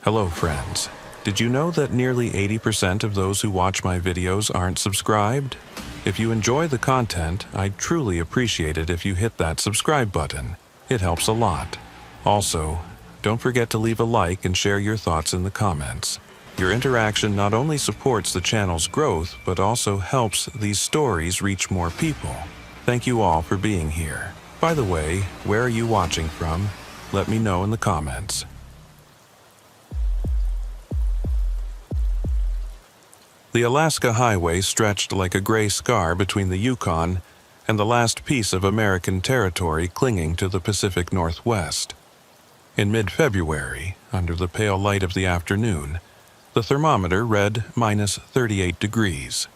Hello friends. Did you know that nearly 80% of those who watch my videos aren't subscribed? If you enjoy the content, I'd truly appreciate it if you hit that subscribe button. It helps a lot. Also, don't forget to leave a like and share your thoughts in the comments. Your interaction not only supports the channel's growth, but also helps these stories reach more people. Thank you all for being here. By the way, where are you watching from? Let me know in the comments. The Alaska Highway stretched like a gray scar between the Yukon and the last piece of American territory clinging to the Pacific Northwest. In mid-February, under the pale light of the afternoon, the thermometer read -38 degrees.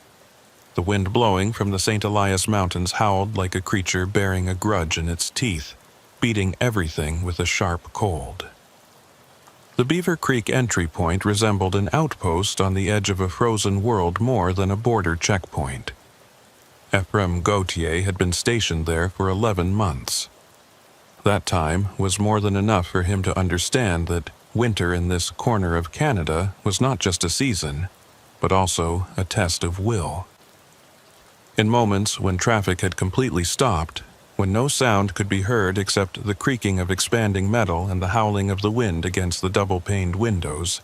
The wind blowing from the St. Elias Mountains howled like a creature bearing a grudge in its teeth, beating everything with a sharp cold. The Beaver Creek entry point resembled an outpost on the edge of a frozen world more than a border checkpoint. Ephraim Gautier had been stationed there for 11 months. That time was more than enough for him to understand that winter in this corner of Canada was not just a season, but also a test of will. In moments when traffic had completely stopped, when no sound could be heard except the creaking of expanding metal and the howling of the wind against the double-paned windows,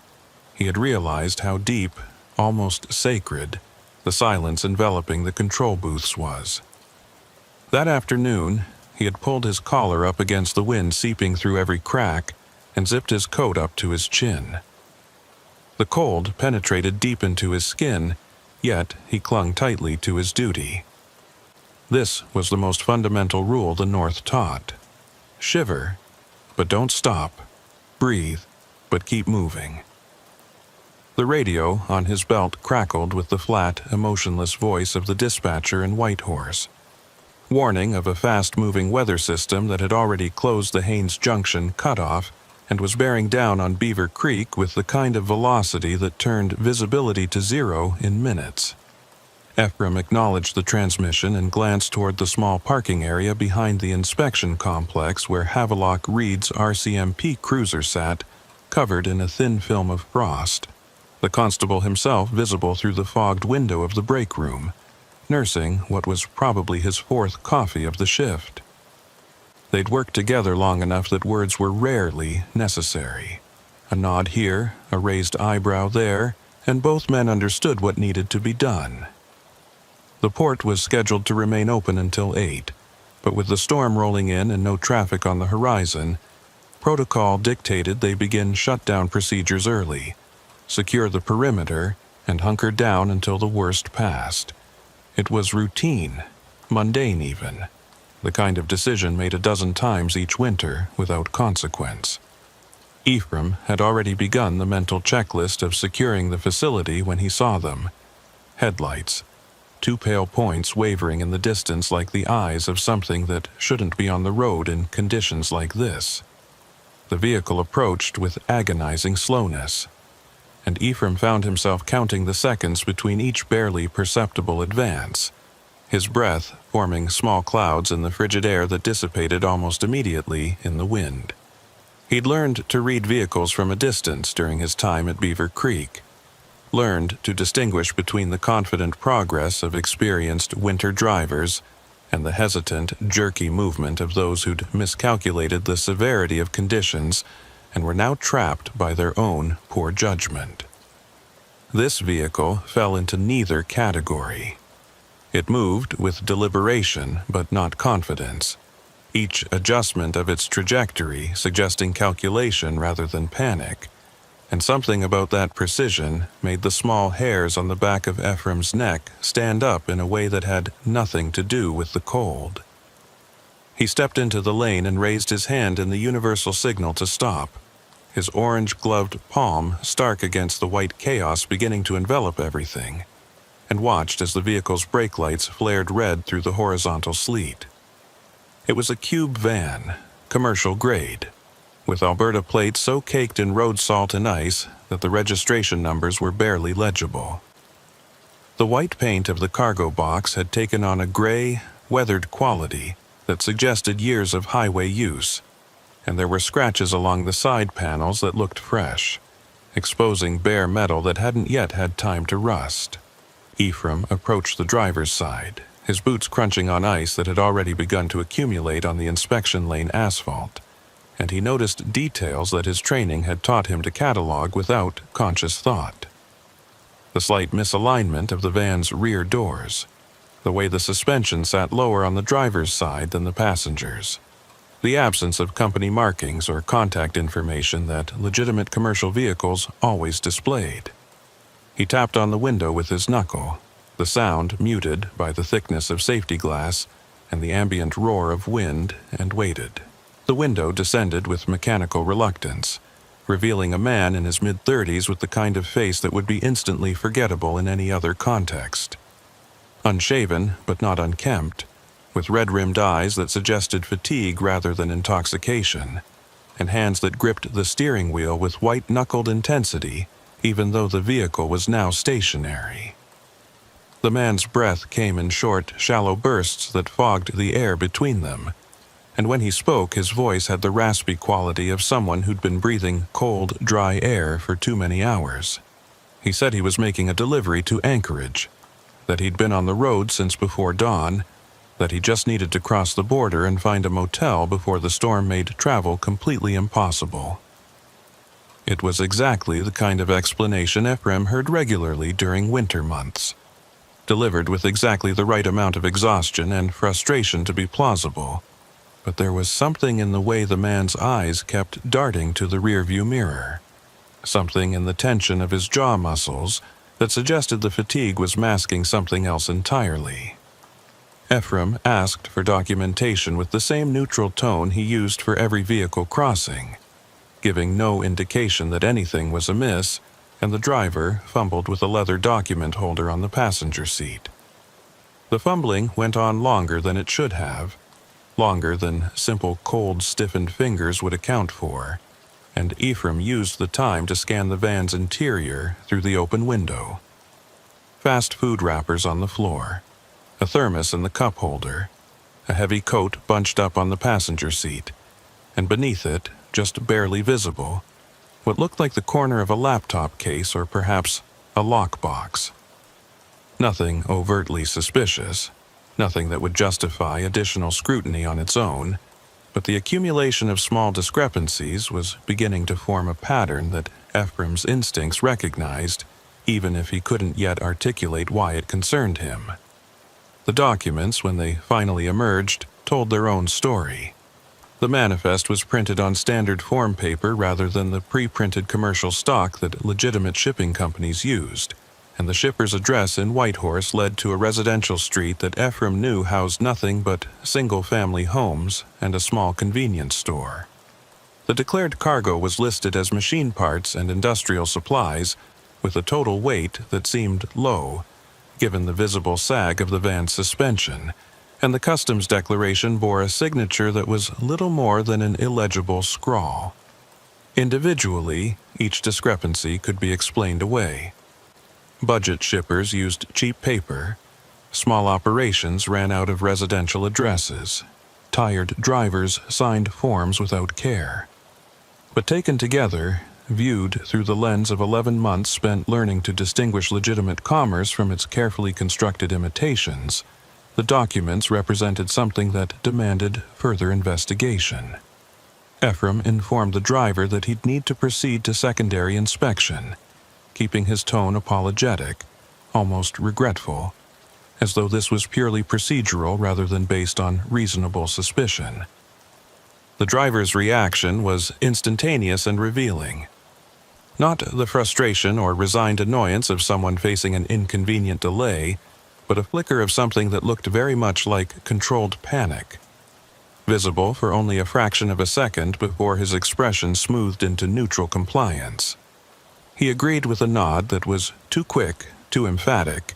he had realized how deep, almost sacred, the silence enveloping the control booths was. That afternoon, he had pulled his collar up against the wind seeping through every crack and zipped his coat up to his chin. The cold penetrated deep into his skin, yet he clung tightly to his duty. This was the most fundamental rule the North taught. Shiver, but don't stop. Breathe, but keep moving. The radio on his belt crackled with the flat, emotionless voice of the dispatcher in Whitehorse. Warning of a fast-moving weather system that had already closed the Haines Junction cutoff and was bearing down on Beaver Creek with the kind of velocity that turned visibility to zero in minutes. Ephraim acknowledged the transmission and glanced toward the small parking area behind the inspection complex where Havelock Reed's RCMP cruiser sat, covered in a thin film of frost, the constable himself visible through the fogged window of the break room, nursing what was probably his fourth coffee of the shift. They'd worked together long enough that words were rarely necessary. A nod here, a raised eyebrow there, and both men understood what needed to be done. The port was scheduled to remain open until 8, but with the storm rolling in and no traffic on the horizon, protocol dictated they begin shutdown procedures early, secure the perimeter, and hunker down until the worst passed. It was routine, mundane even, the kind of decision made a dozen times each winter without consequence. Ephraim had already begun the mental checklist of securing the facility when he saw them. Headlights. 2 pale points wavering in the distance like the eyes of something that shouldn't be on the road in conditions like this. The vehicle approached with agonizing slowness, and Ephraim found himself counting the seconds between each barely perceptible advance, his breath forming small clouds in the frigid air that dissipated almost immediately in the wind. He'd learned to read vehicles from a distance during his time at Beaver Creek, learned to distinguish between the confident progress of experienced winter drivers and the hesitant, jerky movement of those who'd miscalculated the severity of conditions and were now trapped by their own poor judgment. This vehicle fell into neither category. It moved with deliberation but not confidence, each adjustment of its trajectory suggesting calculation rather than panic. And something about that precision made the small hairs on the back of Ephraim's neck stand up in a way that had nothing to do with the cold. He stepped into the lane and raised his hand in the universal signal to stop, his orange-gloved palm stark against the white chaos beginning to envelop everything, and watched as the vehicle's brake lights flared red through the horizontal sleet. It was a cube van, commercial grade, with Alberta plates so caked in road salt and ice that the registration numbers were barely legible. The white paint of the cargo box had taken on a gray, weathered quality that suggested years of highway use, and there were scratches along the side panels that looked fresh. exposing bare metal that hadn't yet had time to rust. Ephraim approached the driver's side, his boots crunching on ice that had already begun to accumulate on the inspection lane asphalt, and he noticed details that his training had taught him to catalog without conscious thought. The slight misalignment of the van's rear doors, the way the suspension sat lower on the driver's side than the passengers, the absence of company markings or contact information that legitimate commercial vehicles always displayed. He tapped on the window with his knuckle, the sound muted by the thickness of safety glass and the ambient roar of wind, and waited. The window descended with mechanical reluctance, revealing a man in his mid-30s with the kind of face that would be instantly forgettable in any other context. Unshaven, but not unkempt, with red-rimmed eyes that suggested fatigue rather than intoxication, and hands that gripped the steering wheel with white-knuckled intensity, even though the vehicle was now stationary. The man's breath came in short, shallow bursts that fogged the air between them, and when he spoke, his voice had the raspy quality of someone who'd been breathing cold, dry air for too many hours. He said he was making a delivery to Anchorage, that he'd been on the road since before dawn, that he just needed to cross the border and find a motel before the storm made travel completely impossible. It was exactly the kind of explanation Ephraim heard regularly during winter months, delivered with exactly the right amount of exhaustion and frustration to be plausible, but there was something in the way the man's eyes kept darting to the rearview mirror, something in the tension of his jaw muscles that suggested the fatigue was masking something else entirely. Ephraim asked for documentation with the same neutral tone he used for every vehicle crossing, giving no indication that anything was amiss, and the driver fumbled with a leather document holder on the passenger seat. The fumbling went on longer than it should have, longer than simple cold, stiffened fingers would account for, and Ephraim used the time to scan the van's interior through the open window. Fast food wrappers on the floor, a thermos in the cup holder, a heavy coat bunched up on the passenger seat, and beneath it, just barely visible, what looked like the corner of a laptop case or perhaps a lockbox. Nothing overtly suspicious, nothing that would justify additional scrutiny on its own, but the accumulation of small discrepancies was beginning to form a pattern that Ephraim's instincts recognized, even if he couldn't yet articulate why it concerned him. The documents, when they finally emerged, told their own story. The manifest was printed on standard form paper rather than the pre-printed commercial stock that legitimate shipping companies used, and the shipper's address in Whitehorse led to a residential street that Ephraim knew housed nothing but single-family homes and a small convenience store. The declared cargo was listed as machine parts and industrial supplies, with a total weight that seemed low, given the visible sag of the van's suspension, and the customs declaration bore a signature that was little more than an illegible scrawl. Individually, each discrepancy could be explained away. Budget shippers used cheap paper, small operations ran out of residential addresses, tired drivers signed forms without care. But taken together, viewed through the lens of 11 months spent learning to distinguish legitimate commerce from its carefully constructed imitations, the documents represented something that demanded further investigation. Ephraim informed the driver that he'd need to proceed to secondary inspection, keeping his tone apologetic, almost regretful, as though this was purely procedural rather than based on reasonable suspicion. The driver's reaction was instantaneous and revealing. Not the frustration or resigned annoyance of someone facing an inconvenient delay, but a flicker of something that looked very much like controlled panic, visible for only a fraction of a second before his expression smoothed into neutral compliance. He agreed with a nod that was too quick, too emphatic,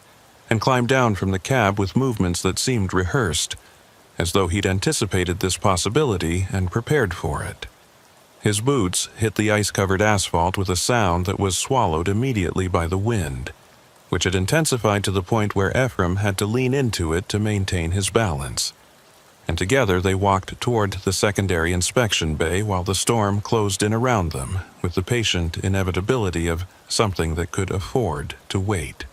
and climbed down from the cab with movements that seemed rehearsed, as though he'd anticipated this possibility and prepared for it. His boots hit the ice-covered asphalt with a sound that was swallowed immediately by the wind, which had intensified to the point where Ephraim had to lean into it to maintain his balance. and together they walked toward the secondary inspection bay while the storm closed in around them with the patient inevitability of something that could afford to wait.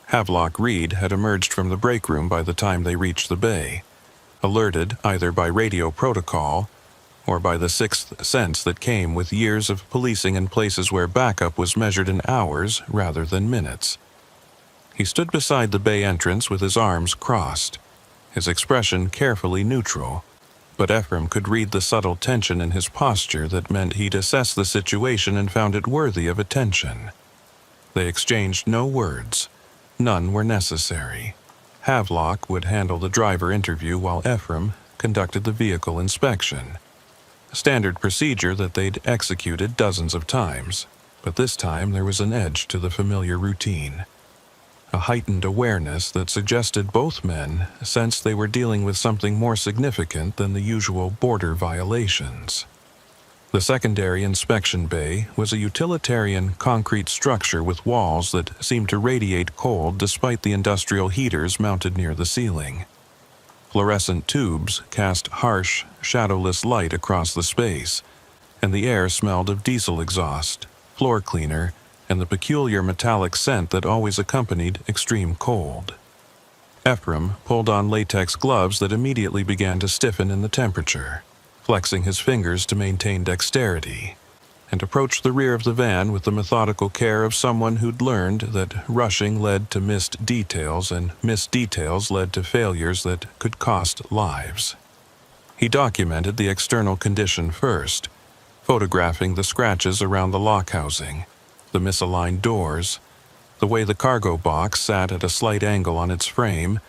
Havelock Reed had emerged from the break room by the time they reached the bay, alerted either by radio protocol or by the sixth sense that came with years of policing in places where backup was measured in hours rather than minutes. He stood beside the bay entrance with his arms crossed, his expression carefully neutral, but Ephraim could read the subtle tension in his posture that meant he'd assessed the situation and found it worthy of attention. They exchanged no words. None were necessary. Havelock would handle the driver interview while Ephraim conducted the vehicle inspection. A standard procedure that they'd executed dozens of times, but this time there was an edge to the familiar routine. A heightened awareness that suggested both men sensed they were dealing with something more significant than the usual border violations. The secondary inspection bay was a utilitarian concrete structure with walls that seemed to radiate cold despite the industrial heaters mounted near the ceiling. Fluorescent tubes cast harsh, shadowless light across the space, and the air smelled of diesel exhaust, floor cleaner, and the peculiar metallic scent that always accompanied extreme cold. Ephraim pulled on latex gloves that immediately began to stiffen in the temperature, flexing his fingers to maintain dexterity, and approached the rear of the van with the methodical care of someone who'd learned that rushing led to missed details and missed details led to failures that could cost lives. He documented the external condition first, photographing the scratches around the lock housing, the misaligned doors, the way the cargo box sat at a slight angle on its frame,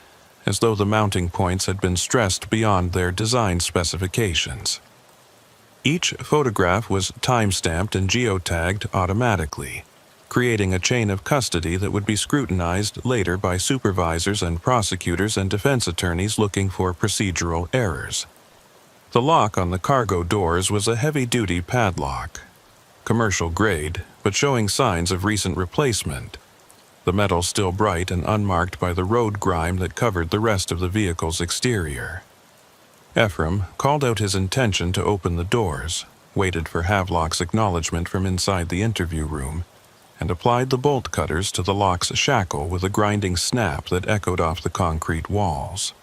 as though the mounting points had been stressed beyond their design specifications. Each photograph was time-stamped and geotagged automatically, creating a chain of custody that would be scrutinized later by supervisors and prosecutors and defense attorneys looking for procedural errors. The lock on the cargo doors was a heavy-duty padlock, commercial grade, but showing signs of recent replacement, the metal still bright and unmarked by the road grime that covered the rest of the vehicle's exterior. Ephraim called out his intention to open the doors, waited for Havelock's acknowledgement from inside the interview room, and applied the bolt cutters to the lock's shackle with a grinding snap that echoed off the concrete walls.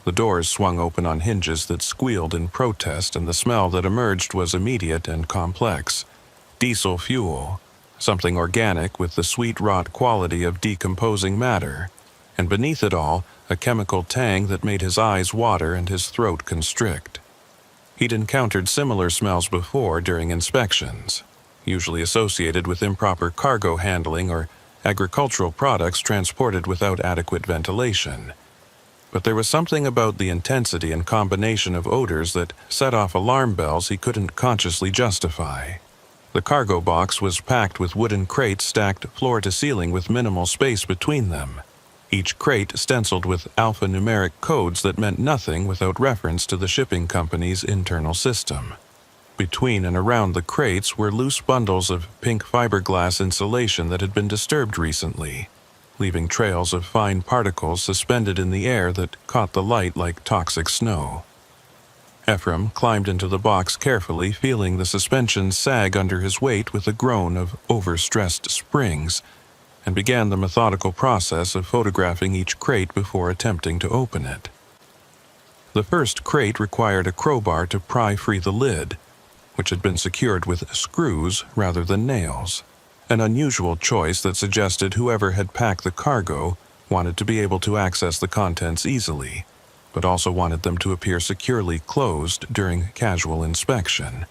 The doors swung open on hinges that squealed in protest, and the smell that emerged was immediate and complex. Diesel fuel, something organic with the sweet rot quality of decomposing matter, and beneath it all, a chemical tang that made his eyes water and his throat constrict. He'd encountered similar smells before during inspections, usually associated with improper cargo handling or agricultural products transported without adequate ventilation. But there was something about the intensity and combination of odors that set off alarm bells he couldn't consciously justify. The cargo box was packed with wooden crates stacked floor to ceiling with minimal space between them, each crate stenciled with alphanumeric codes that meant nothing without reference to the shipping company's internal system. Between and around the crates were loose bundles of pink fiberglass insulation that had been disturbed recently, leaving trails of fine particles suspended in the air that caught the light like toxic snow. Ephraim climbed into the box carefully, feeling the suspension sag under his weight with a groan of overstressed springs, and began the methodical process of photographing each crate before attempting to open it. The first crate required a crowbar to pry free the lid, which had been secured with screws rather than nails, an unusual choice that suggested whoever had packed the cargo wanted to be able to access the contents easily, but also wanted them to appear securely closed during casual inspection.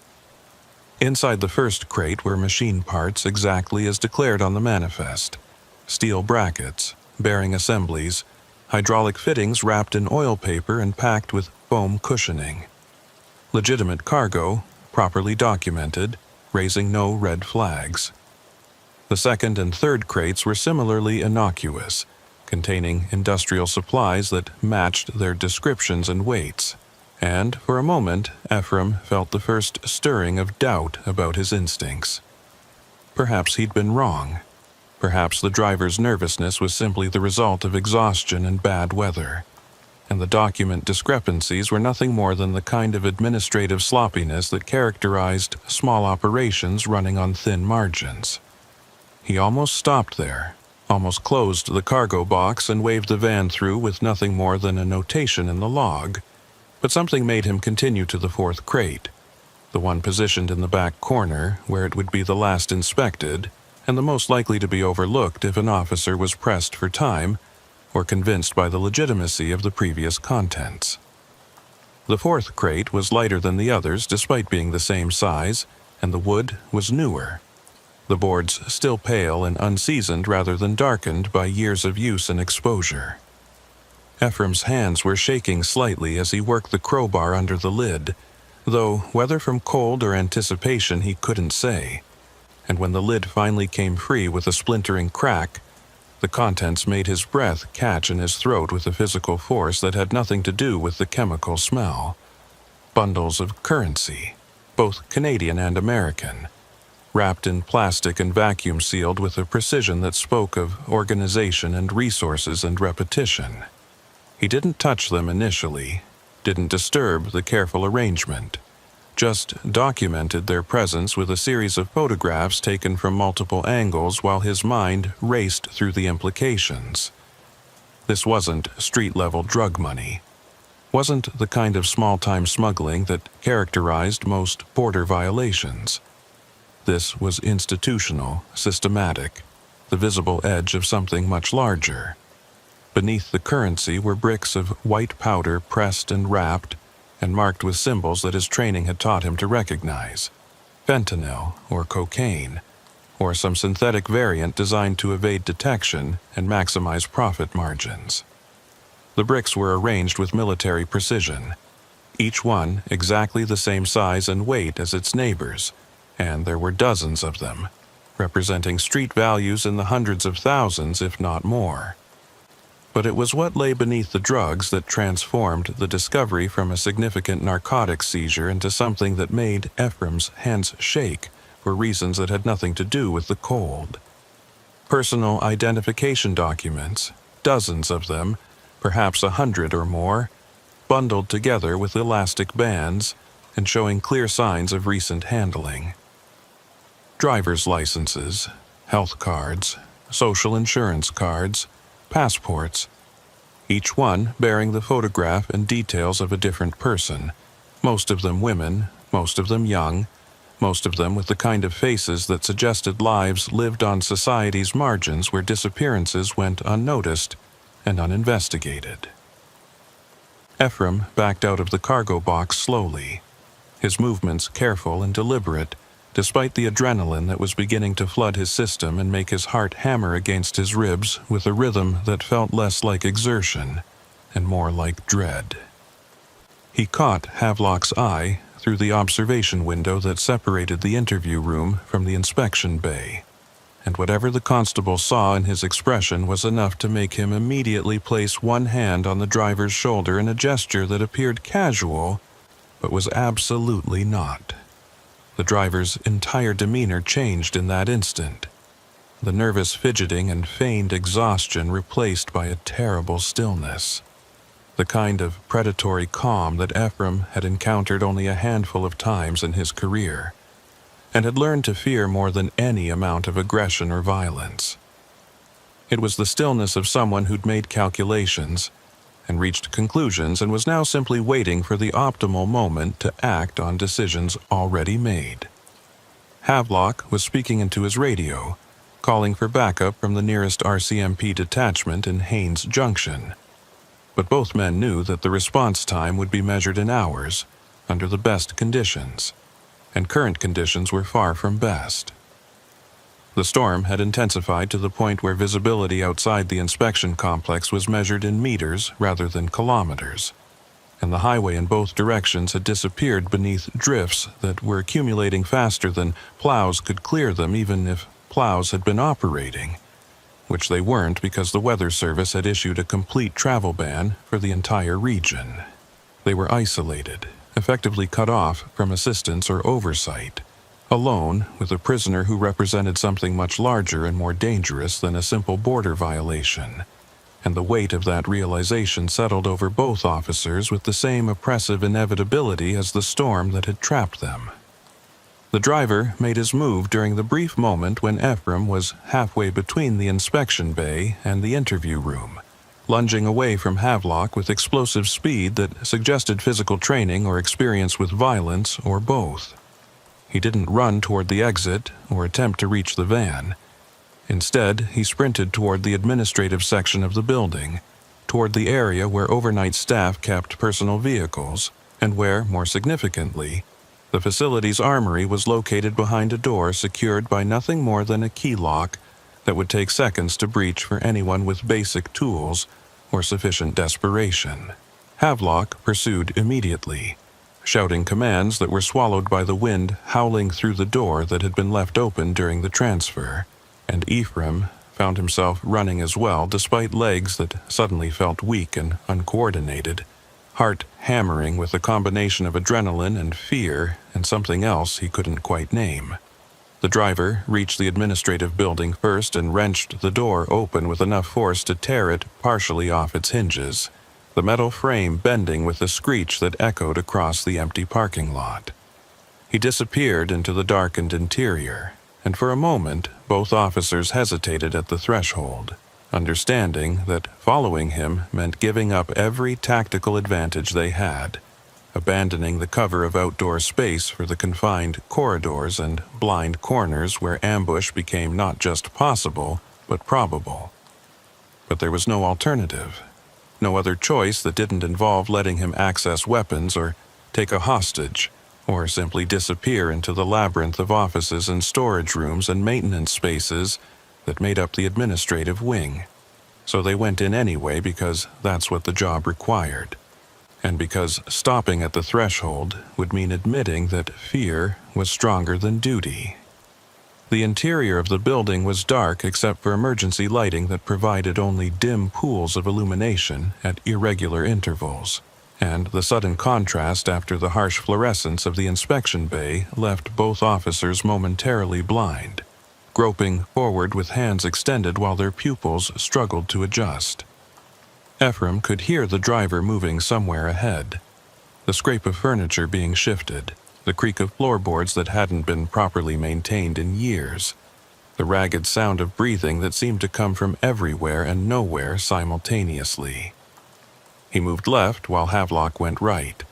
Inside the first crate were machine parts exactly as declared on the manifest: steel brackets, bearing assemblies, hydraulic fittings wrapped in oil paper and packed with foam cushioning. Legitimate cargo, properly documented, raising no red flags. The second and third crates were similarly innocuous, containing industrial supplies that matched their descriptions and weights. And, for a moment, Ephraim felt the first stirring of doubt about his instincts. Perhaps he'd been wrong. Perhaps the driver's nervousness was simply the result of exhaustion and bad weather. and the document discrepancies were nothing more than the kind of administrative sloppiness that characterized small operations running on thin margins. He almost stopped there, almost closed the cargo box and waved the van through with nothing more than a notation in the log, but something made him continue to the fourth crate, the one positioned in the back corner where it would be the last inspected and the most likely to be overlooked if an officer was pressed for time or convinced by the legitimacy of the previous contents. The fourth crate was lighter than the others despite being the same size, and the wood was newer, the boards still pale and unseasoned rather than darkened by years of use and exposure. Ephraim's hands were shaking slightly as he worked the crowbar under the lid, though whether from cold or anticipation he couldn't say, and when the lid finally came free with a splintering crack, the contents made his breath catch in his throat with a physical force that had nothing to do with the chemical smell. Bundles of currency, both Canadian and American, wrapped in plastic and vacuum-sealed with a precision that spoke of organization and resources and repetition. He didn't touch them initially, didn't disturb the careful arrangement, just documented their presence with a series of photographs taken from multiple angles while his mind raced through the implications. This wasn't street-level drug money, wasn't the kind of small-time smuggling that characterized most border violations. This was institutional, systematic, the visible edge of something much larger. Beneath the currency were bricks of white powder pressed and wrapped and marked with symbols that his training had taught him to recognize: fentanyl or cocaine, or some synthetic variant designed to evade detection and maximize profit margins. The bricks were arranged with military precision, each one exactly the same size and weight as its neighbors, and there were dozens of them, representing street values in the hundreds of thousands, if not more. But it was what lay beneath the drugs that transformed the discovery from a significant narcotic seizure into something that made Ephraim's hands shake for reasons that had nothing to do with the cold. Personal identification documents, dozens of them, perhaps 100 or more, bundled together with elastic bands and showing clear signs of recent handling. Driver's licenses, health cards, social insurance cards, passports, each one bearing the photograph and details of a different person, most of them women, most of them young, most of them with the kind of faces that suggested lives lived on society's margins where disappearances went unnoticed and uninvestigated. Ephraim backed out of the cargo box slowly, his movements careful and deliberate, despite the adrenaline that was beginning to flood his system and make his heart hammer against his ribs with a rhythm that felt less like exertion and more like dread. He caught Havelock's eye through the observation window that separated the interview room from the inspection bay, and whatever the constable saw in his expression was enough to make him immediately place one hand on the driver's shoulder in a gesture that appeared casual, but was absolutely not. The driver's entire demeanor changed in that instant, the nervous fidgeting and feigned exhaustion replaced by a terrible stillness, the kind of predatory calm that Ephraim had encountered only a handful of times in his career, and had learned to fear more than any amount of aggression or violence. It was the stillness of someone who'd made calculations and reached conclusions and was now simply waiting for the optimal moment to act on decisions already made. Havelock was speaking into his radio, calling for backup from the nearest RCMP detachment in Haines Junction. But both men knew that the response time would be measured in hours, under the best conditions, and current conditions were far from best. The storm had intensified to the point where visibility outside the inspection complex was measured in meters rather than kilometers, and the highway in both directions had disappeared beneath drifts that were accumulating faster than plows could clear them even if plows had been operating, which they weren't because the Weather Service had issued a complete travel ban for the entire region. They were isolated, effectively cut off from assistance or oversight, alone with a prisoner who represented something much larger and more dangerous than a simple border violation, and the weight of that realization settled over both officers with the same oppressive inevitability as the storm that had trapped them. The driver made his move during the brief moment when Ephraim was halfway between the inspection bay and the interview room, lunging away from Havelock with explosive speed that suggested physical training or experience with violence or both. He didn't run toward the exit or attempt to reach the van. Instead, he sprinted toward the administrative section of the building, toward the area where overnight staff kept personal vehicles, and where, more significantly, the facility's armory was located behind a door secured by nothing more than a key lock that would take seconds to breach for anyone with basic tools or sufficient desperation. Havelock pursued immediately, shouting commands that were swallowed by the wind howling through the door that had been left open during the transfer, and Ephraim found himself running as well despite legs that suddenly felt weak and uncoordinated, heart hammering with a combination of adrenaline and fear and something else he couldn't quite name. The driver reached the administrative building first and wrenched the door open with enough force to tear it partially off its hinges, the metal frame bending with a screech that echoed across the empty parking lot. He disappeared into the darkened interior, and for a moment both officers hesitated at the threshold, understanding that following him meant giving up every tactical advantage they had, abandoning the cover of outdoor space for the confined corridors and blind corners where ambush became not just possible, but probable. But there was no alternative, no other choice that didn't involve letting him access weapons or take a hostage, or simply disappear into the labyrinth of offices and storage rooms and maintenance spaces that made up the administrative wing. So they went in anyway because that's what the job required, and because stopping at the threshold would mean admitting that fear was stronger than duty. The interior of the building was dark except for emergency lighting that provided only dim pools of illumination at irregular intervals, and the sudden contrast after the harsh fluorescence of the inspection bay left both officers momentarily blind, groping forward with hands extended while their pupils struggled to adjust. Ephraim could hear the driver moving somewhere ahead, the scrape of furniture being shifted, the creak of floorboards that hadn't been properly maintained in years, the ragged sound of breathing that seemed to come from everywhere and nowhere simultaneously. He moved left while Havelock went right,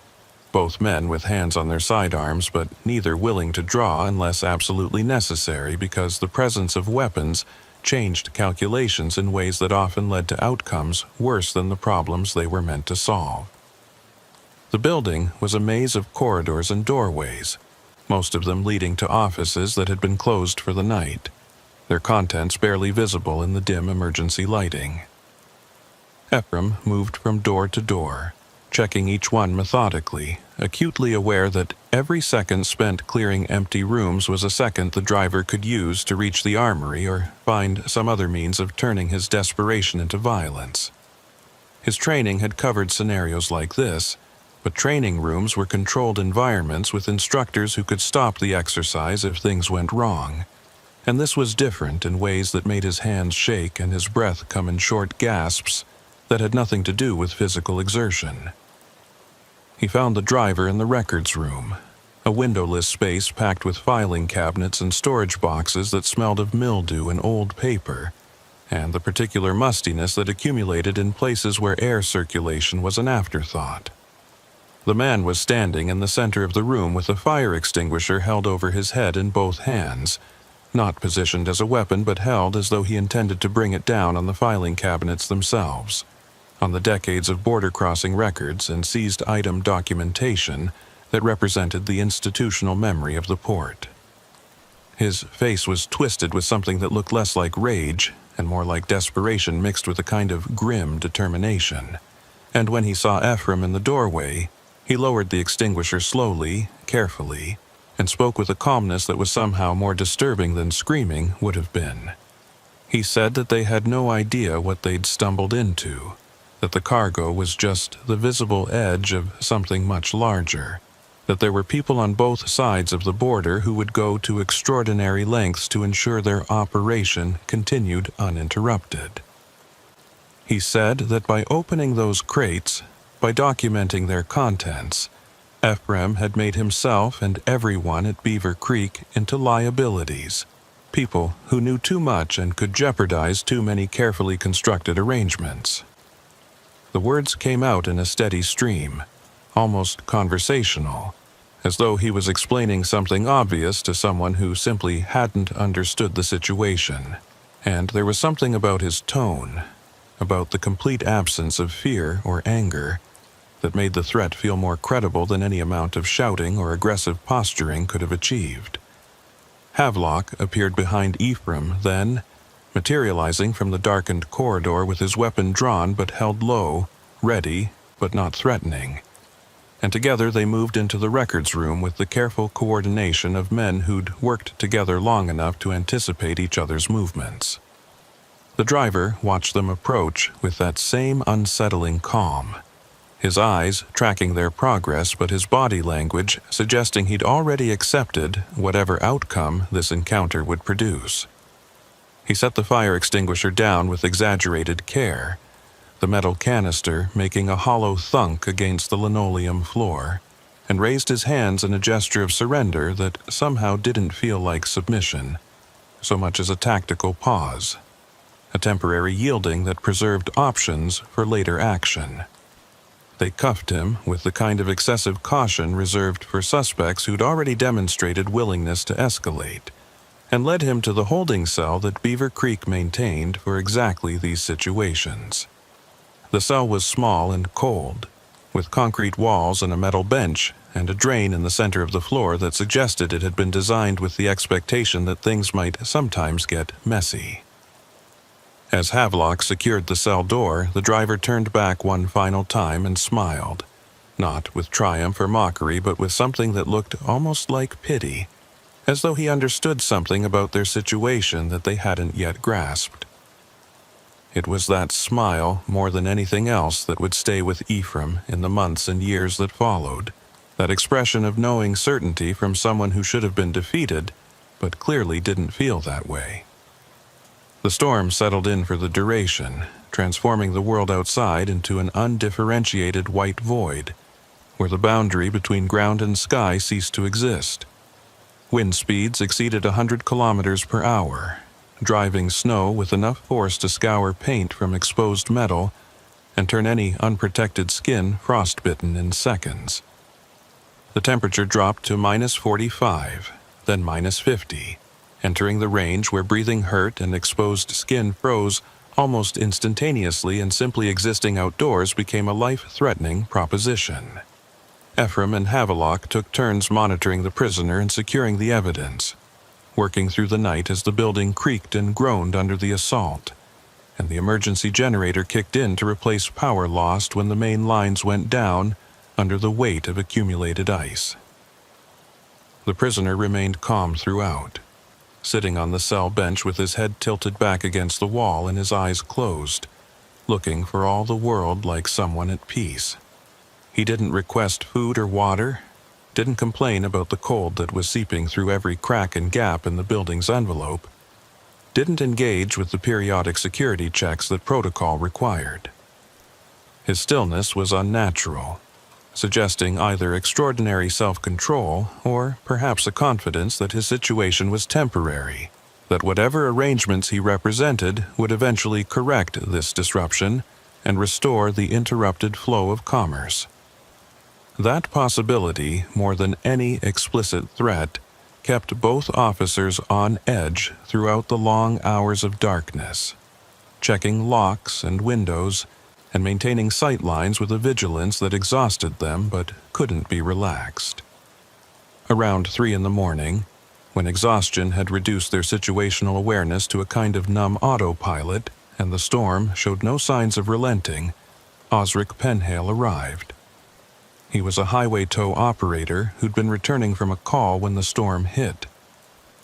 both men with hands on their sidearms but neither willing to draw unless absolutely necessary because the presence of weapons changed calculations in ways that often led to outcomes worse than the problems they were meant to solve. The building was a maze of corridors and doorways, most of them leading to offices that had been closed for the night, their contents barely visible in the dim emergency lighting. Ephraim moved from door to door, checking each one methodically, acutely aware that every second spent clearing empty rooms was a second the driver could use to reach the armory or find some other means of turning his desperation into violence. His training had covered scenarios like this, but training rooms were controlled environments with instructors who could stop the exercise if things went wrong, and this was different in ways that made his hands shake and his breath come in short gasps that had nothing to do with physical exertion. He found the driver in the records room, a windowless space packed with filing cabinets and storage boxes that smelled of mildew and old paper, and the particular mustiness that accumulated in places where air circulation was an afterthought. The man was standing in the center of the room with a fire extinguisher held over his head in both hands, not positioned as a weapon but held as though he intended to bring it down on the filing cabinets themselves, on the decades of border crossing records and seized item documentation that represented the institutional memory of the port. His face was twisted with something that looked less like rage and more like desperation mixed with a kind of grim determination, and when he saw Ephraim in the doorway, he lowered the extinguisher slowly, carefully, and spoke with a calmness that was somehow more disturbing than screaming would have been. He said that they had no idea what they'd stumbled into, that the cargo was just the visible edge of something much larger, that there were people on both sides of the border who would go to extraordinary lengths to ensure their operation continued uninterrupted. He said that by opening those crates, by documenting their contents, Ephraim had made himself and everyone at Beaver Creek into liabilities, people who knew too much and could jeopardize too many carefully constructed arrangements. The words came out in a steady stream, almost conversational, as though he was explaining something obvious to someone who simply hadn't understood the situation. And there was something about his tone, about the complete absence of fear or anger, that made the threat feel more credible than any amount of shouting or aggressive posturing could have achieved. Havelock appeared behind Ephraim then, materializing from the darkened corridor with his weapon drawn but held low, ready but not threatening. And together they moved into the records room with the careful coordination of men who'd worked together long enough to anticipate each other's movements. The driver watched them approach with that same unsettling calm, his eyes tracking their progress but his body language suggesting he'd already accepted whatever outcome this encounter would produce. He set the fire extinguisher down with exaggerated care, the metal canister making a hollow thunk against the linoleum floor, and raised his hands in a gesture of surrender that somehow didn't feel like submission, so much as a tactical pause, a temporary yielding that preserved options for later action. They cuffed him with the kind of excessive caution reserved for suspects who'd already demonstrated willingness to escalate, and led him to the holding cell that Beaver Creek maintained for exactly these situations. The cell was small and cold, with concrete walls and a metal bench and a drain in the center of the floor that suggested it had been designed with the expectation that things might sometimes get messy. As Havelock secured the cell door, the driver turned back one final time and smiled, not with triumph or mockery, but with something that looked almost like pity, as though he understood something about their situation that they hadn't yet grasped. It was that smile, more than anything else, that would stay with Ephraim in the months and years that followed, that expression of knowing certainty from someone who should have been defeated, but clearly didn't feel that way. The storm settled in for the duration, transforming the world outside into an undifferentiated white void, where the boundary between ground and sky ceased to exist. Wind speeds exceeded 100 kilometers per hour, driving snow with enough force to scour paint from exposed metal and turn any unprotected skin frostbitten in seconds. The temperature dropped to -45, then -50, entering the range where breathing hurt and exposed skin froze almost instantaneously, and simply existing outdoors became a life-threatening proposition. Ephraim and Havelock took turns monitoring the prisoner and securing the evidence, working through the night as the building creaked and groaned under the assault, and the emergency generator kicked in to replace power lost when the main lines went down under the weight of accumulated ice. The prisoner remained calm throughout, sitting on the cell bench with his head tilted back against the wall and his eyes closed, looking for all the world like someone at peace. He didn't request food or water, didn't complain about the cold that was seeping through every crack and gap in the building's envelope, didn't engage with the periodic security checks that protocol required. His stillness was unnatural, suggesting either extraordinary self-control or perhaps a confidence that his situation was temporary, that whatever arrangements he represented would eventually correct this disruption and restore the interrupted flow of commerce. That possibility, more than any explicit threat, kept both officers on edge throughout the long hours of darkness, checking locks and windows and maintaining sight lines with a vigilance that exhausted them but couldn't be relaxed. Around 3 a.m, when exhaustion had reduced their situational awareness to a kind of numb autopilot and the storm showed no signs of relenting, Osric Penhale arrived. He was a highway tow operator who'd been returning from a call when the storm hit.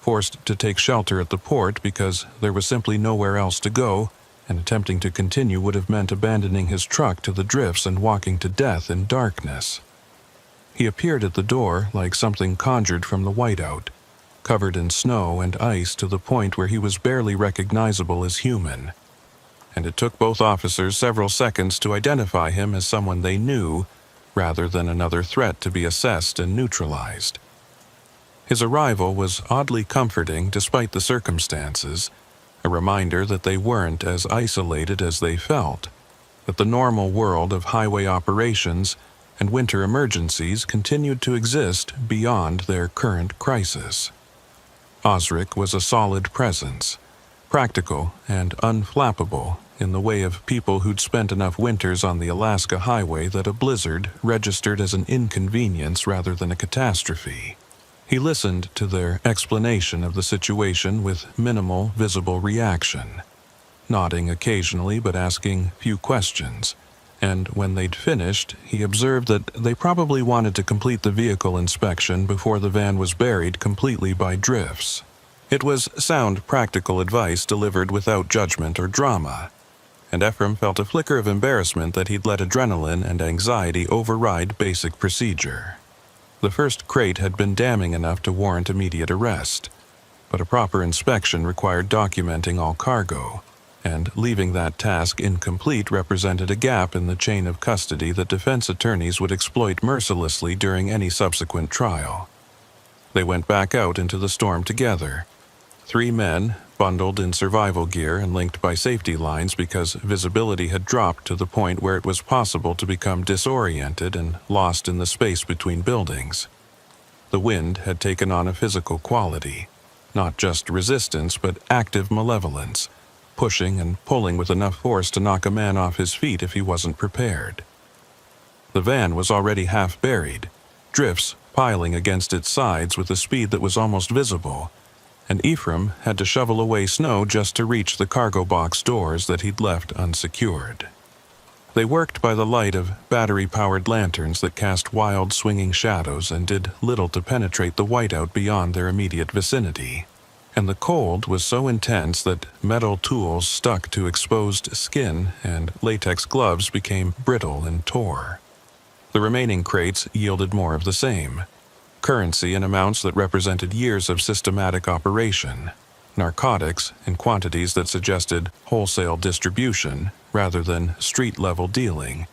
Forced to take shelter at the port because there was simply nowhere else to go, and attempting to continue would have meant abandoning his truck to the drifts and walking to death in darkness. He appeared at the door like something conjured from the whiteout, covered in snow and ice to the point where he was barely recognizable as human. and it took both officers several seconds to identify him as someone they knew, rather than another threat to be assessed and neutralized. His arrival was oddly comforting despite the circumstances, a reminder that they weren't as isolated as they felt, that the normal world of highway operations and winter emergencies continued to exist beyond their current crisis. Osric was a solid presence, practical and unflappable in the way of people who'd spent enough winters on the Alaska Highway that a blizzard registered as an inconvenience rather than a catastrophe. He listened to their explanation of the situation with minimal visible reaction, nodding occasionally but asking few questions, and when they'd finished, he observed that they probably wanted to complete the vehicle inspection before the van was buried completely by drifts. It was sound, practical advice delivered without judgment or drama, and Ephraim felt a flicker of embarrassment that he'd let adrenaline and anxiety override basic procedure. The first crate had been damning enough to warrant immediate arrest, but a proper inspection required documenting all cargo, and leaving that task incomplete represented a gap in the chain of custody that defense attorneys would exploit mercilessly during any subsequent trial. They went back out into the storm together, 3 men, bundled in survival gear and linked by safety lines because visibility had dropped to the point where it was possible to become disoriented and lost in the space between buildings. The wind had taken on a physical quality, not just resistance but active malevolence, pushing and pulling with enough force to knock a man off his feet if he wasn't prepared. The van was already half buried, drifts piling against its sides with a speed that was almost visible, and Ephraim had to shovel away snow just to reach the cargo box doors that he'd left unsecured. They worked by the light of battery-powered lanterns that cast wild swinging shadows and did little to penetrate the whiteout beyond their immediate vicinity, and the cold was so intense that metal tools stuck to exposed skin and latex gloves became brittle and tore. The remaining crates yielded more of the same, currency in amounts that represented years of systematic operation, narcotics in quantities that suggested wholesale distribution rather than street-level dealing,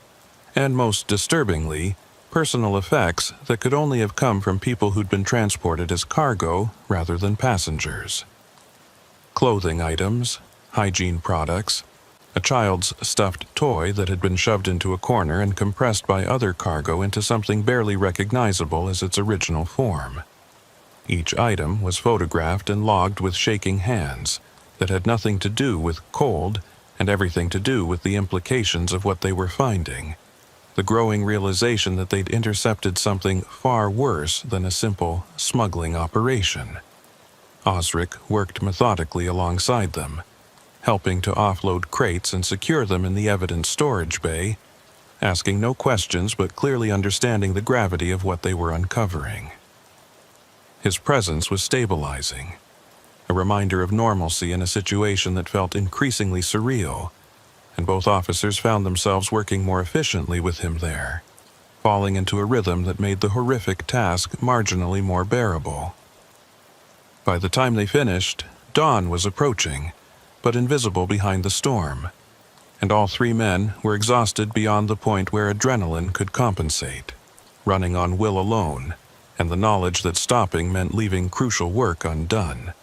and most disturbingly, personal effects that could only have come from people who'd been transported as cargo rather than passengers. Clothing items, hygiene products, a child's stuffed toy that had been shoved into a corner and compressed by other cargo into something barely recognizable as its original form. Each item was photographed and logged with shaking hands that had nothing to do with cold and everything to do with the implications of what they were finding, the growing realization that they'd intercepted something far worse than a simple smuggling operation. Osric worked methodically alongside them, helping to offload crates and secure them in the evidence storage bay, asking no questions but clearly understanding the gravity of what they were uncovering. His presence was stabilizing, a reminder of normalcy in a situation that felt increasingly surreal, and both officers found themselves working more efficiently with him there, falling into a rhythm that made the horrific task marginally more bearable. By the time they finished, dawn was approaching, but invisible behind the storm, and all 3 men were exhausted beyond the point where adrenaline could compensate, running on will alone, and the knowledge that stopping meant leaving crucial work undone.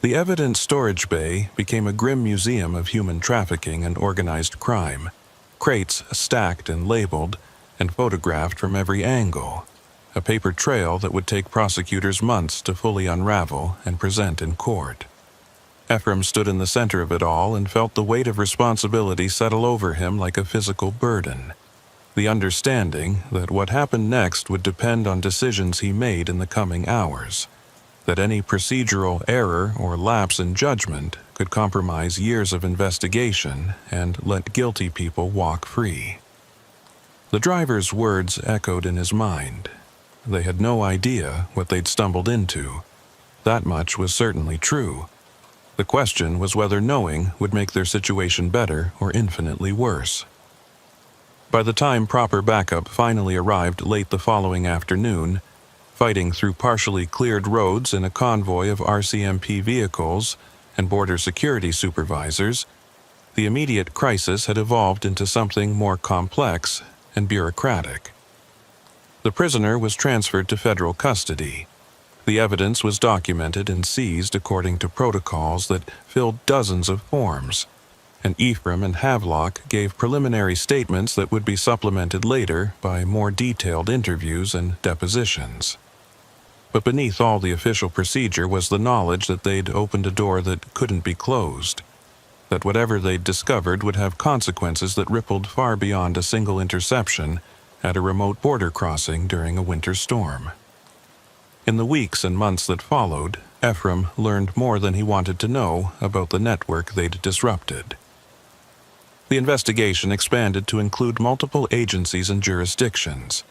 The evidence storage bay became a grim museum of human trafficking and organized crime, crates stacked and labeled and photographed from every angle, a paper trail that would take prosecutors months to fully unravel and present in court. Ephraim stood in the center of it all and felt the weight of responsibility settle over him like a physical burden, the understanding that what happened next would depend on decisions he made in the coming hours, that any procedural error or lapse in judgment could compromise years of investigation and let guilty people walk free. The driver's words echoed in his mind. They had no idea what they'd stumbled into. That much was certainly true. The question was whether knowing would make their situation better or infinitely worse. By the time proper backup finally arrived late the following afternoon, fighting through partially cleared roads in a convoy of RCMP vehicles and border security supervisors, the immediate crisis had evolved into something more complex and bureaucratic. The prisoner was transferred to federal custody. The evidence was documented and seized according to protocols that filled dozens of forms, and Ephraim and Havelock gave preliminary statements that would be supplemented later by more detailed interviews and depositions. But beneath all the official procedure was the knowledge that they'd opened a door that couldn't be closed, that whatever they'd discovered would have consequences that rippled far beyond a single interception at a remote border crossing during a winter storm. In the weeks and months that followed, Ephraim learned more than he wanted to know about the network they'd disrupted. The investigation expanded to include multiple agencies and jurisdictions,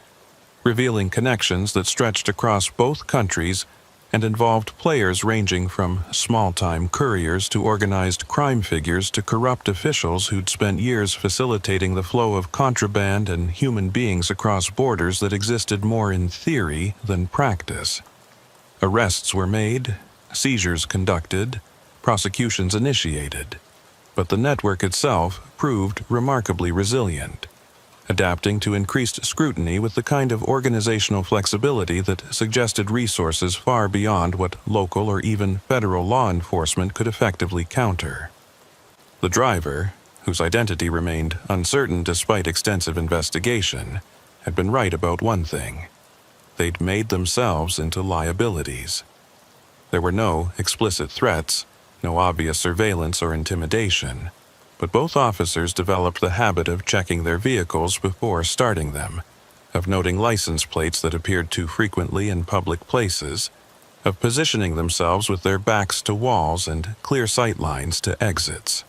revealing connections that stretched across both countries and involved players ranging from small-time couriers to organized crime figures to corrupt officials who'd spent years facilitating the flow of contraband and human beings across borders that existed more in theory than practice. Arrests were made, seizures conducted, prosecutions initiated, but the network itself proved remarkably resilient, adapting to increased scrutiny with the kind of organizational flexibility that suggested resources far beyond what local or even federal law enforcement could effectively counter. The driver, whose identity remained uncertain despite extensive investigation, had been right about one thing. They'd made themselves into liabilities. There were no explicit threats, no obvious surveillance or intimidation, but both officers developed the habit of checking their vehicles before starting them, of noting license plates that appeared too frequently in public places, of positioning themselves with their backs to walls and clear sight lines to exits.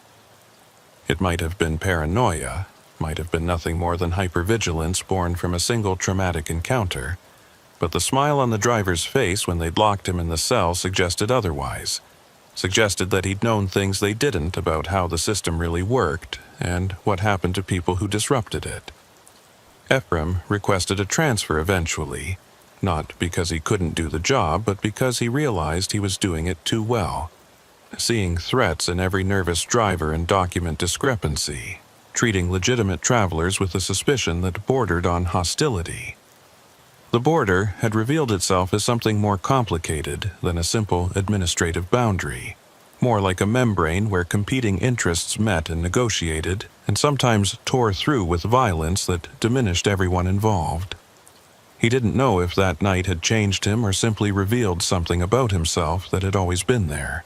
It might have been paranoia, might have been nothing more than hypervigilance born from a single traumatic encounter, but the smile on the driver's face when they'd locked him in the cell suggested otherwise. Suggested that he'd known things they didn't about how the system really worked and what happened to people who disrupted it. Ephraim requested a transfer eventually, not because he couldn't do the job, but because he realized he was doing it too well, seeing threats in every nervous driver and document discrepancy, treating legitimate travelers with a suspicion that bordered on hostility. The border had revealed itself as something more complicated than a simple administrative boundary, more like a membrane where competing interests met and negotiated, and sometimes tore through with violence that diminished everyone involved. He didn't know if that night had changed him or simply revealed something about himself that had always been there.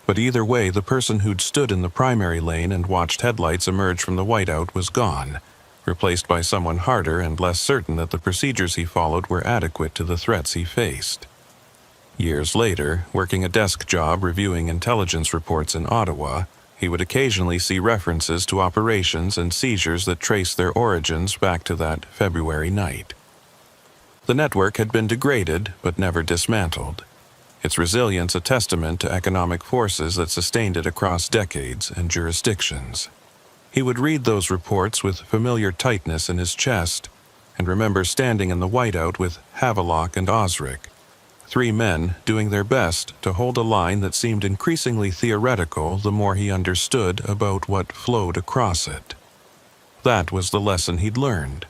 But either way, the person who'd stood in the primary lane and watched headlights emerge from the whiteout was gone, replaced by someone harder and less certain that the procedures he followed were adequate to the threats he faced. Years later, working a desk job reviewing intelligence reports in Ottawa, he would occasionally see references to operations and seizures that traced their origins back to that February night. The network had been degraded but never dismantled, its resilience a testament to economic forces that sustained it across decades and jurisdictions. He would read those reports with familiar tightness in his chest and remember standing in the whiteout with Havelock and Osric, three men doing their best to hold a line that seemed increasingly theoretical the more he understood about what flowed across it. That was the lesson he'd learned.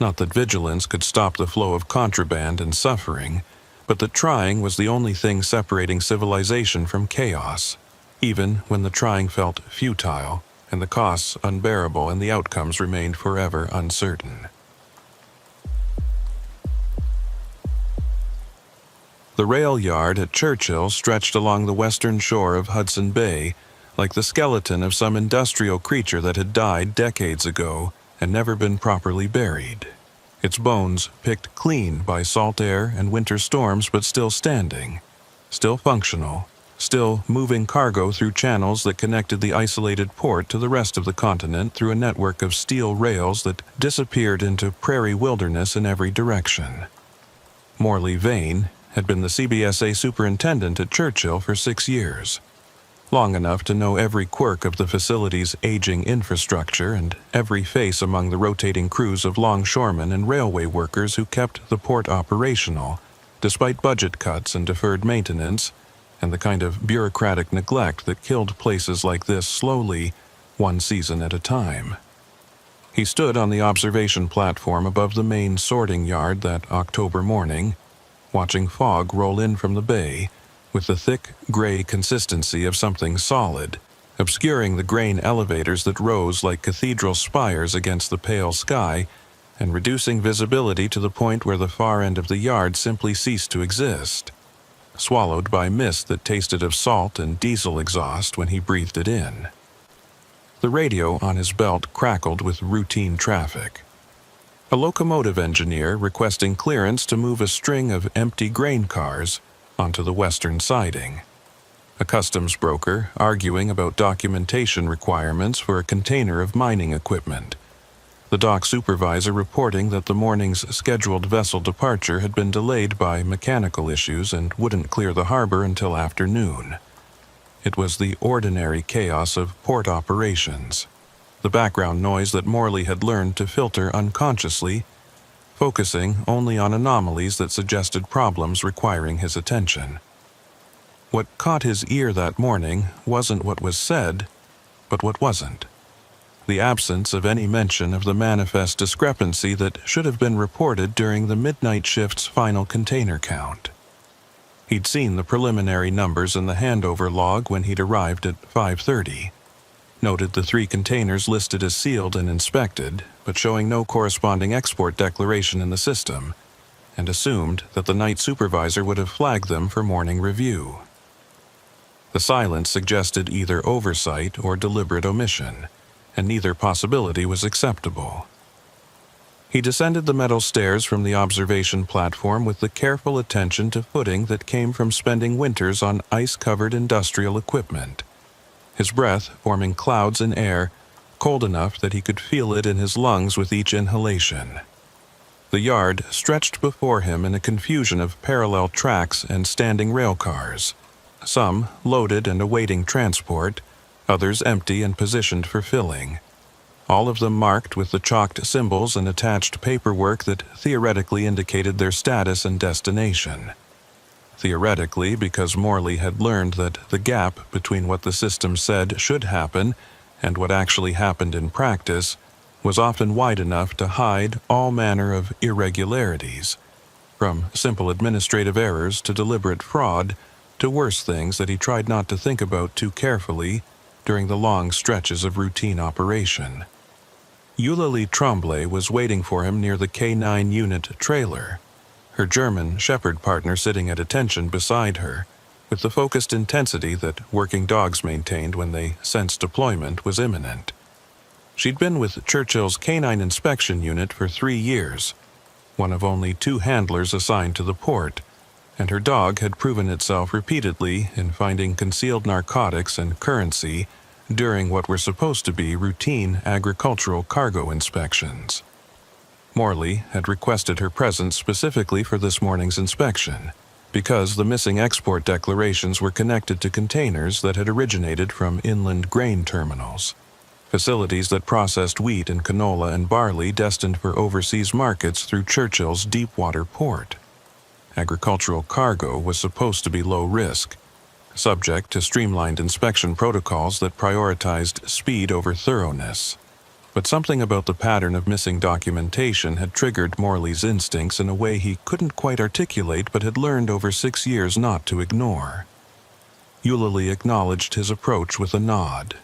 Not that vigilance could stop the flow of contraband and suffering, but that trying was the only thing separating civilization from chaos, even when the trying felt futile and the costs unbearable and the outcomes remained forever uncertain. The rail yard at Churchill stretched along the western shore of Hudson Bay like the skeleton of some industrial creature that had died decades ago and never been properly buried. Its bones picked clean by salt air and winter storms, but still standing, still functional, still moving cargo through channels that connected the isolated port to the rest of the continent through a network of steel rails that disappeared into prairie wilderness in every direction. Morley Vane had been the CBSA superintendent at Churchill for 6 years, long enough to know every quirk of the facility's aging infrastructure and every face among the rotating crews of longshoremen and railway workers who kept the port operational, despite budget cuts and deferred maintenance, and the kind of bureaucratic neglect that killed places like this slowly one season at a time. He stood on the observation platform above the main sorting yard that October morning, watching fog roll in from the bay with the thick, gray consistency of something solid, obscuring the grain elevators that rose like cathedral spires against the pale sky and reducing visibility to the point where the far end of the yard simply ceased to exist, swallowed by mist that tasted of salt and diesel exhaust when he breathed it in. The radio on his belt crackled with routine traffic. A locomotive engineer requesting clearance to move a string of empty grain cars onto the western siding. A customs broker arguing about documentation requirements for a container of mining equipment. The dock supervisor reporting that the morning's scheduled vessel departure had been delayed by mechanical issues and wouldn't clear the harbor until afternoon. It was the ordinary chaos of port operations, the background noise that Morley had learned to filter unconsciously, focusing only on anomalies that suggested problems requiring his attention. What caught his ear that morning wasn't what was said, but what wasn't. The absence of any mention of the manifest discrepancy that should have been reported during the midnight shift's final container count. He'd seen the preliminary numbers in the handover log when he'd arrived at 5:30, noted the 3 containers listed as sealed and inspected, but showing no corresponding export declaration in the system, and assumed that the night supervisor would have flagged them for morning review. The silence suggested either oversight or deliberate omission, and neither possibility was acceptable. He descended the metal stairs from the observation platform with the careful attention to footing that came from spending winters on ice-covered industrial equipment, his breath forming clouds in air, cold enough that he could feel it in his lungs with each inhalation. The yard stretched before him in a confusion of parallel tracks and standing rail cars, some loaded and awaiting transport, others empty and positioned for filling, all of them marked with the chalked symbols and attached paperwork that theoretically indicated their status and destination. Theoretically, because Morley had learned that the gap between what the system said should happen and what actually happened in practice was often wide enough to hide all manner of irregularities, from simple administrative errors to deliberate fraud to worse things that he tried not to think about too carefully during the long stretches of routine operation. Eulalie Tremblay was waiting for him near the K9 unit trailer, her German shepherd partner sitting at attention beside her, with the focused intensity that working dogs maintained when they sensed deployment was imminent. She'd been with Churchill's Canine Inspection Unit for 3 years, one of only 2 handlers assigned to the port, and her dog had proven itself repeatedly in finding concealed narcotics and currency during what were supposed to be routine agricultural cargo inspections. Morley had requested her presence specifically for this morning's inspection, because the missing export declarations were connected to containers that had originated from inland grain terminals, facilities that processed wheat and canola and barley destined for overseas markets through Churchill's deep-water port. Agricultural cargo was supposed to be low risk, subject to streamlined inspection protocols that prioritized speed over thoroughness. But something about the pattern of missing documentation had triggered Morley's instincts in a way he couldn't quite articulate but had learned over 6 years not to ignore. Eulalie acknowledged his approach with a nod,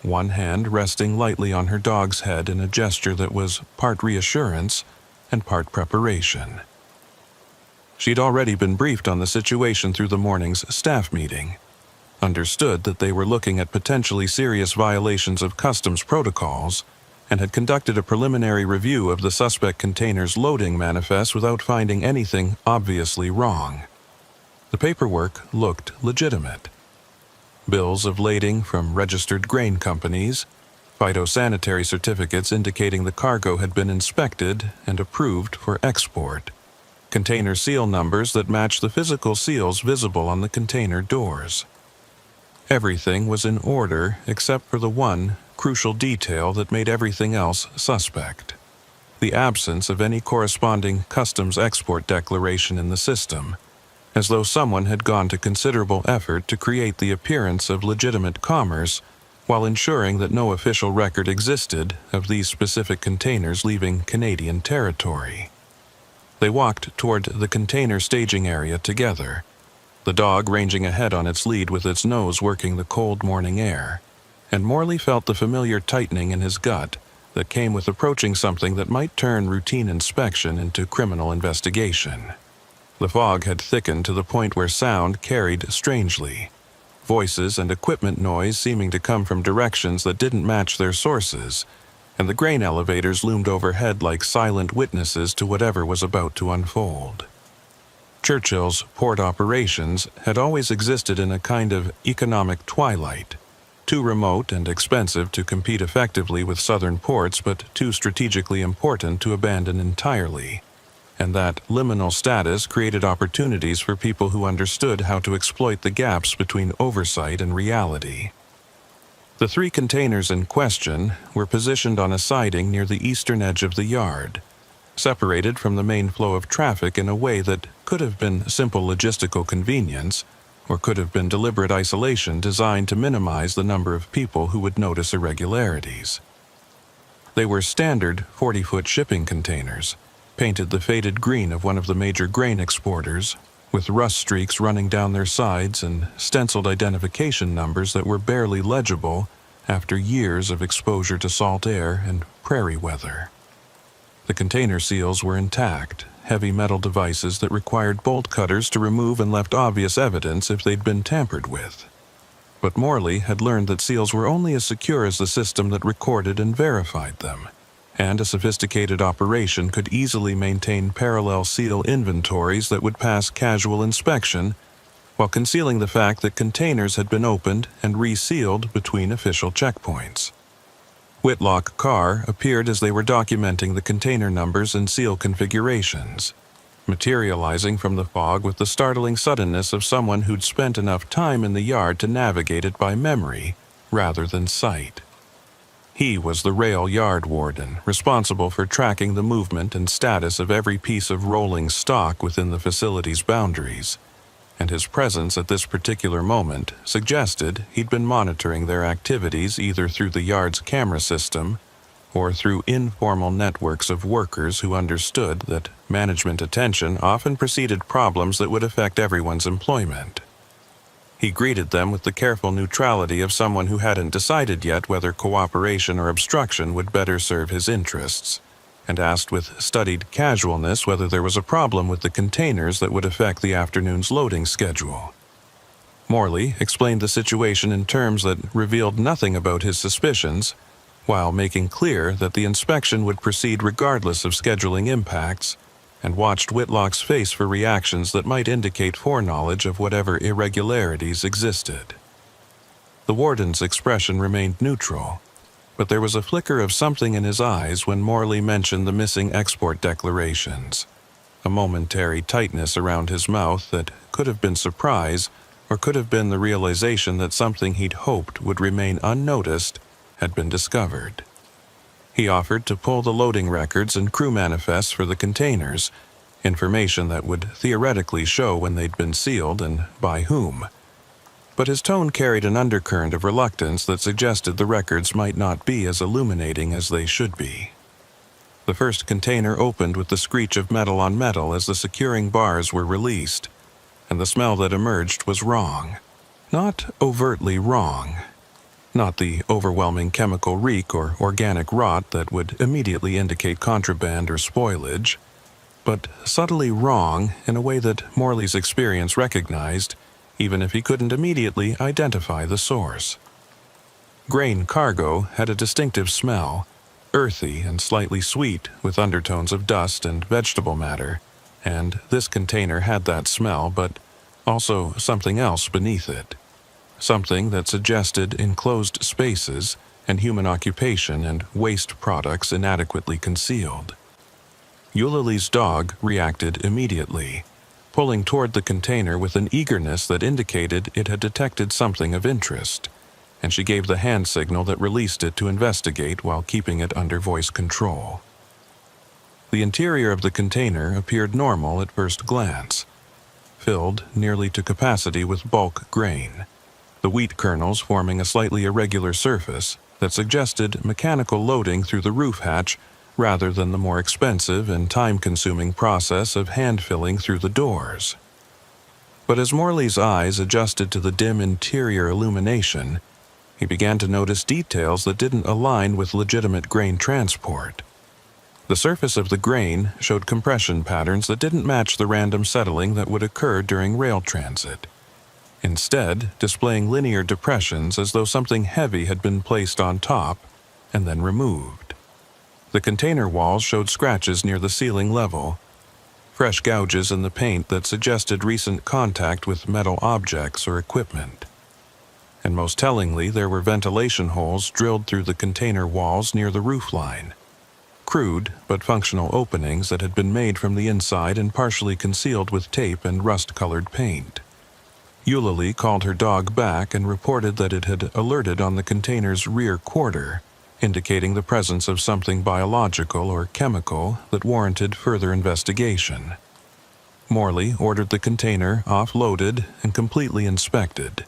one hand resting lightly on her dog's head in a gesture that was part reassurance and part preparation. She'd already been briefed on the situation through the morning's staff meeting, understood that they were looking at potentially serious violations of customs protocols, and had conducted a preliminary review of the suspect container's loading manifest without finding anything obviously wrong. The paperwork looked legitimate. Bills of lading from registered grain companies, phytosanitary certificates indicating the cargo had been inspected and approved for export, container seal numbers that matched the physical seals visible on the container doors. Everything was in order except for the one crucial detail that made everything else suspect: the absence of any corresponding customs export declaration in the system, as though someone had gone to considerable effort to create the appearance of legitimate commerce while ensuring that no official record existed of these specific containers leaving Canadian territory. They walked toward the container staging area together, the dog ranging ahead on its lead with its nose working the cold morning air, and Morley felt the familiar tightening in his gut that came with approaching something that might turn routine inspection into criminal investigation. The fog had thickened to the point where sound carried strangely, voices and equipment noise seeming to come from directions that didn't match their sources, and the grain elevators loomed overhead like silent witnesses to whatever was about to unfold. Churchill's port operations had always existed in a kind of economic twilight, too remote and expensive to compete effectively with southern ports, but too strategically important to abandon entirely, and that liminal status created opportunities for people who understood how to exploit the gaps between oversight and reality. The 3 containers in question were positioned on a siding near the eastern edge of the yard, separated from the main flow of traffic in a way that could have been simple logistical convenience, or could have been deliberate isolation designed to minimize the number of people who would notice irregularities. They were standard 40-foot shipping containers, painted the faded green of one of the major grain exporters, with rust streaks running down their sides and stenciled identification numbers that were barely legible after years of exposure to salt air and prairie weather. The container seals were intact, heavy metal devices that required bolt cutters to remove and left obvious evidence if they'd been tampered with. But Morley had learned that seals were only as secure as the system that recorded and verified them, and a sophisticated operation could easily maintain parallel seal inventories that would pass casual inspection while concealing the fact that containers had been opened and resealed between official checkpoints. Whitlock Carr appeared as they were documenting the container numbers and seal configurations, materializing from the fog with the startling suddenness of someone who'd spent enough time in the yard to navigate it by memory rather than sight. He was the rail yard warden, responsible for tracking the movement and status of every piece of rolling stock within the facility's boundaries, and his presence at this particular moment suggested he'd been monitoring their activities either through the yard's camera system or through informal networks of workers who understood that management attention often preceded problems that would affect everyone's employment. He greeted them with the careful neutrality of someone who hadn't decided yet whether cooperation or obstruction would better serve his interests, and asked with studied casualness whether there was a problem with the containers that would affect the afternoon's loading schedule. Morley explained the situation in terms that revealed nothing about his suspicions, while making clear that the inspection would proceed regardless of scheduling impacts, and watched Whitlock's face for reactions that might indicate foreknowledge of whatever irregularities existed. The warden's expression remained neutral, but there was a flicker of something in his eyes when Morley mentioned the missing export declarations, a momentary tightness around his mouth that could have been surprise or could have been the realization that something he'd hoped would remain unnoticed had been discovered. He offered to pull the loading records and crew manifests for the containers, information that would theoretically show when they'd been sealed and by whom. But his tone carried an undercurrent of reluctance that suggested the records might not be as illuminating as they should be. The first container opened with the screech of metal on metal as the securing bars were released, and the smell that emerged was wrong. Not overtly wrong. Not the overwhelming chemical reek or organic rot that would immediately indicate contraband or spoilage, but subtly wrong in a way that Morley's experience recognized, even if he couldn't immediately identify the source. Grain cargo had a distinctive smell, earthy and slightly sweet with undertones of dust and vegetable matter, and this container had that smell, but also something else beneath it. Something that suggested enclosed spaces and human occupation and waste products inadequately concealed. Eulalie's dog reacted immediately, pulling toward the container with an eagerness that indicated it had detected something of interest, and she gave the hand signal that released it to investigate while keeping it under voice control. The interior of the container appeared normal at first glance, filled nearly to capacity with bulk grain, the wheat kernels forming a slightly irregular surface that suggested mechanical loading through the roof hatch rather than the more expensive and time-consuming process of hand-filling through the doors. But as Morley's eyes adjusted to the dim interior illumination, he began to notice details that didn't align with legitimate grain transport. The surface of the grain showed compression patterns that didn't match the random settling that would occur during rail transit, instead displaying linear depressions as though something heavy had been placed on top and then removed. The container walls showed scratches near the ceiling level, fresh gouges in the paint that suggested recent contact with metal objects or equipment. And most tellingly, there were ventilation holes drilled through the container walls near the roofline. Crude but functional openings that had been made from the inside and partially concealed with tape and rust-colored paint. Eulalie called her dog back and reported that it had alerted on the container's rear quarter, indicating the presence of something biological or chemical that warranted further investigation. Morley ordered the container offloaded and completely inspected,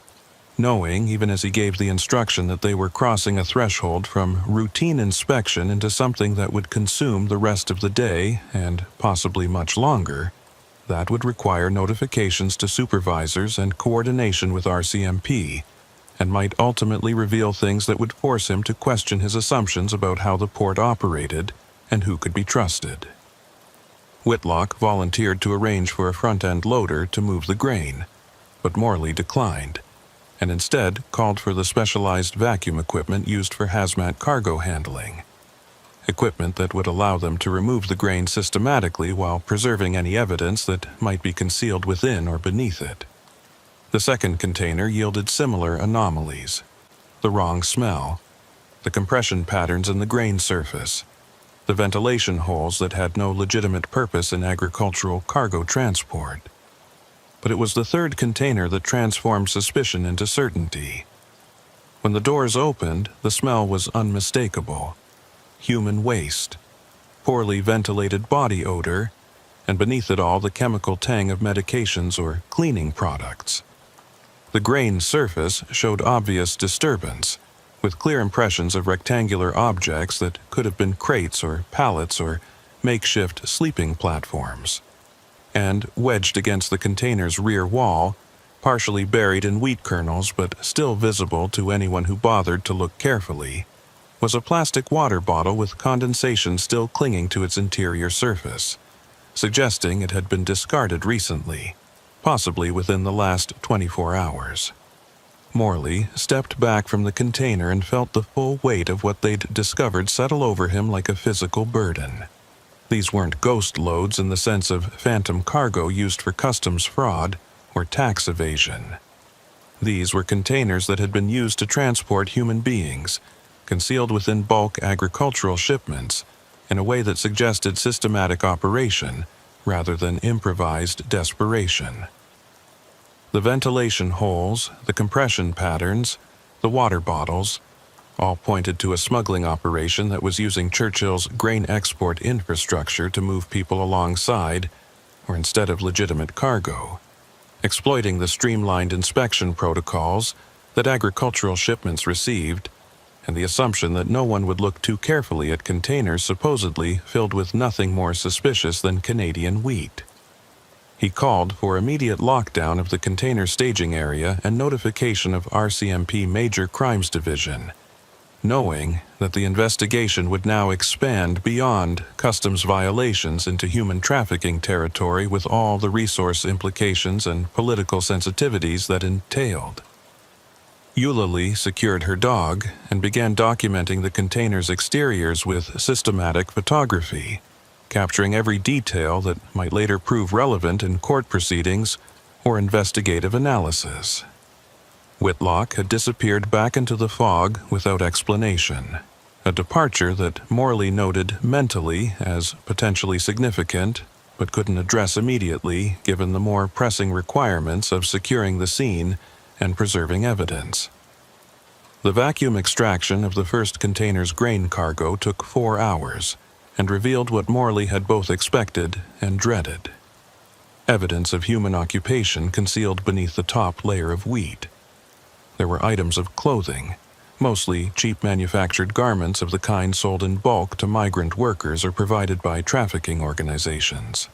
knowing, even as he gave the instruction, that they were crossing a threshold from routine inspection into something that would consume the rest of the day and possibly much longer, that would require notifications to supervisors and coordination with RCMP, and might ultimately reveal things that would force him to question his assumptions about how the port operated and who could be trusted. Whitlock volunteered to arrange for a front-end loader to move the grain, but Morley declined, and instead called for the specialized vacuum equipment used for hazmat cargo handling, equipment that would allow them to remove the grain systematically while preserving any evidence that might be concealed within or beneath it. The second container yielded similar anomalies: the wrong smell, the compression patterns in the grain surface, the ventilation holes that had no legitimate purpose in agricultural cargo transport. But it was the third container that transformed suspicion into certainty. When the doors opened, the smell was unmistakable: human waste, poorly ventilated body odor, and beneath it all the chemical tang of medications or cleaning products. The grain surface showed obvious disturbance, with clear impressions of rectangular objects that could have been crates or pallets or makeshift sleeping platforms. And wedged against the container's rear wall, partially buried in wheat kernels but still visible to anyone who bothered to look carefully, was a plastic water bottle with condensation still clinging to its interior surface, suggesting it had been discarded recently, possibly within the last 24 hours. Morley stepped back from the container and felt the full weight of what they'd discovered settle over him like a physical burden. These weren't ghost loads in the sense of phantom cargo used for customs fraud or tax evasion. These were containers that had been used to transport human beings, concealed within bulk agricultural shipments, in a way that suggested systematic operation rather than improvised desperation. The ventilation holes, the compression patterns, the water bottles, all pointed to a smuggling operation that was using Churchill's grain export infrastructure to move people alongside, or instead of legitimate cargo, exploiting the streamlined inspection protocols that agricultural shipments received, and the assumption that no one would look too carefully at containers supposedly filled with nothing more suspicious than Canadian wheat. He called for immediate lockdown of the container staging area and notification of RCMP Major Crimes Division, knowing that the investigation would now expand beyond customs violations into human trafficking territory with all the resource implications and political sensitivities that entailed. Eulalie secured her dog and began documenting the container's exteriors with systematic photography, capturing every detail that might later prove relevant in court proceedings or investigative analysis. Whitlock had disappeared back into the fog without explanation, a departure that Morley noted mentally as potentially significant but couldn't address immediately given the more pressing requirements of securing the scene and preserving evidence. The vacuum extraction of the first container's grain cargo took 4 hours and revealed what Morley had both expected and dreaded: evidence of human occupation concealed beneath the top layer of wheat. There were items of clothing, mostly cheap manufactured garments of the kind sold in bulk to migrant workers or provided by trafficking organizations.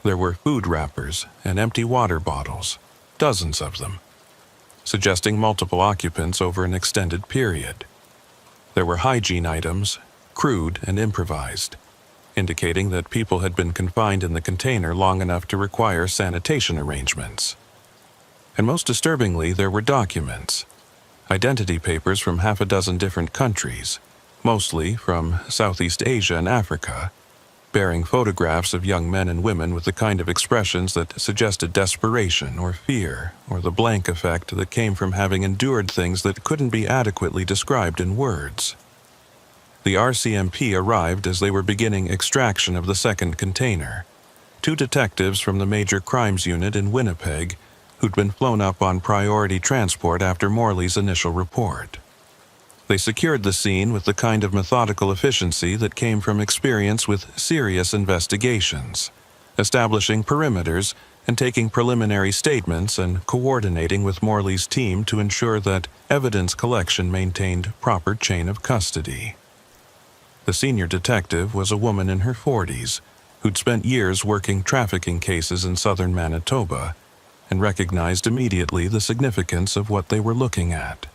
There were food wrappers and empty water bottles, dozens of them, suggesting multiple occupants over an extended period. There were hygiene items, crude and improvised, indicating that people had been confined in the container long enough to require sanitation arrangements. And most disturbingly, there were documents, identity papers from half a dozen different countries, mostly from Southeast Asia and Africa, bearing photographs of young men and women with the kind of expressions that suggested desperation or fear, or the blank effect that came from having endured things that couldn't be adequately described in words. The RCMP arrived as they were beginning extraction of the second container. 2 detectives from the Major Crimes Unit in Winnipeg who'd been flown up on priority transport after Morley's initial report. They secured the scene with the kind of methodical efficiency that came from experience with serious investigations, establishing perimeters and taking preliminary statements and coordinating with Morley's team to ensure that evidence collection maintained proper chain of custody. The senior detective was a woman in her 40s who'd spent years working trafficking cases in southern Manitoba and recognized immediately the significance of what they were looking at.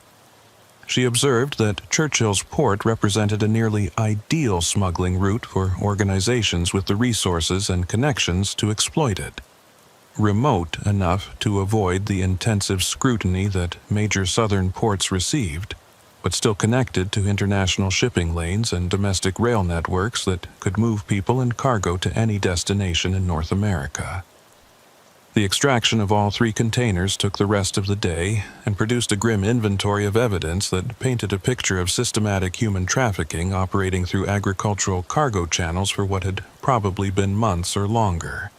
She observed that Churchill's port represented a nearly ideal smuggling route for organizations with the resources and connections to exploit it. Remote enough to avoid the intensive scrutiny that major southern ports received, but still connected to international shipping lanes and domestic rail networks that could move people and cargo to any destination in North America. The extraction of all 3 containers took the rest of the day and produced a grim inventory of evidence that painted a picture of systematic human trafficking operating through agricultural cargo channels for what had probably been months or longer.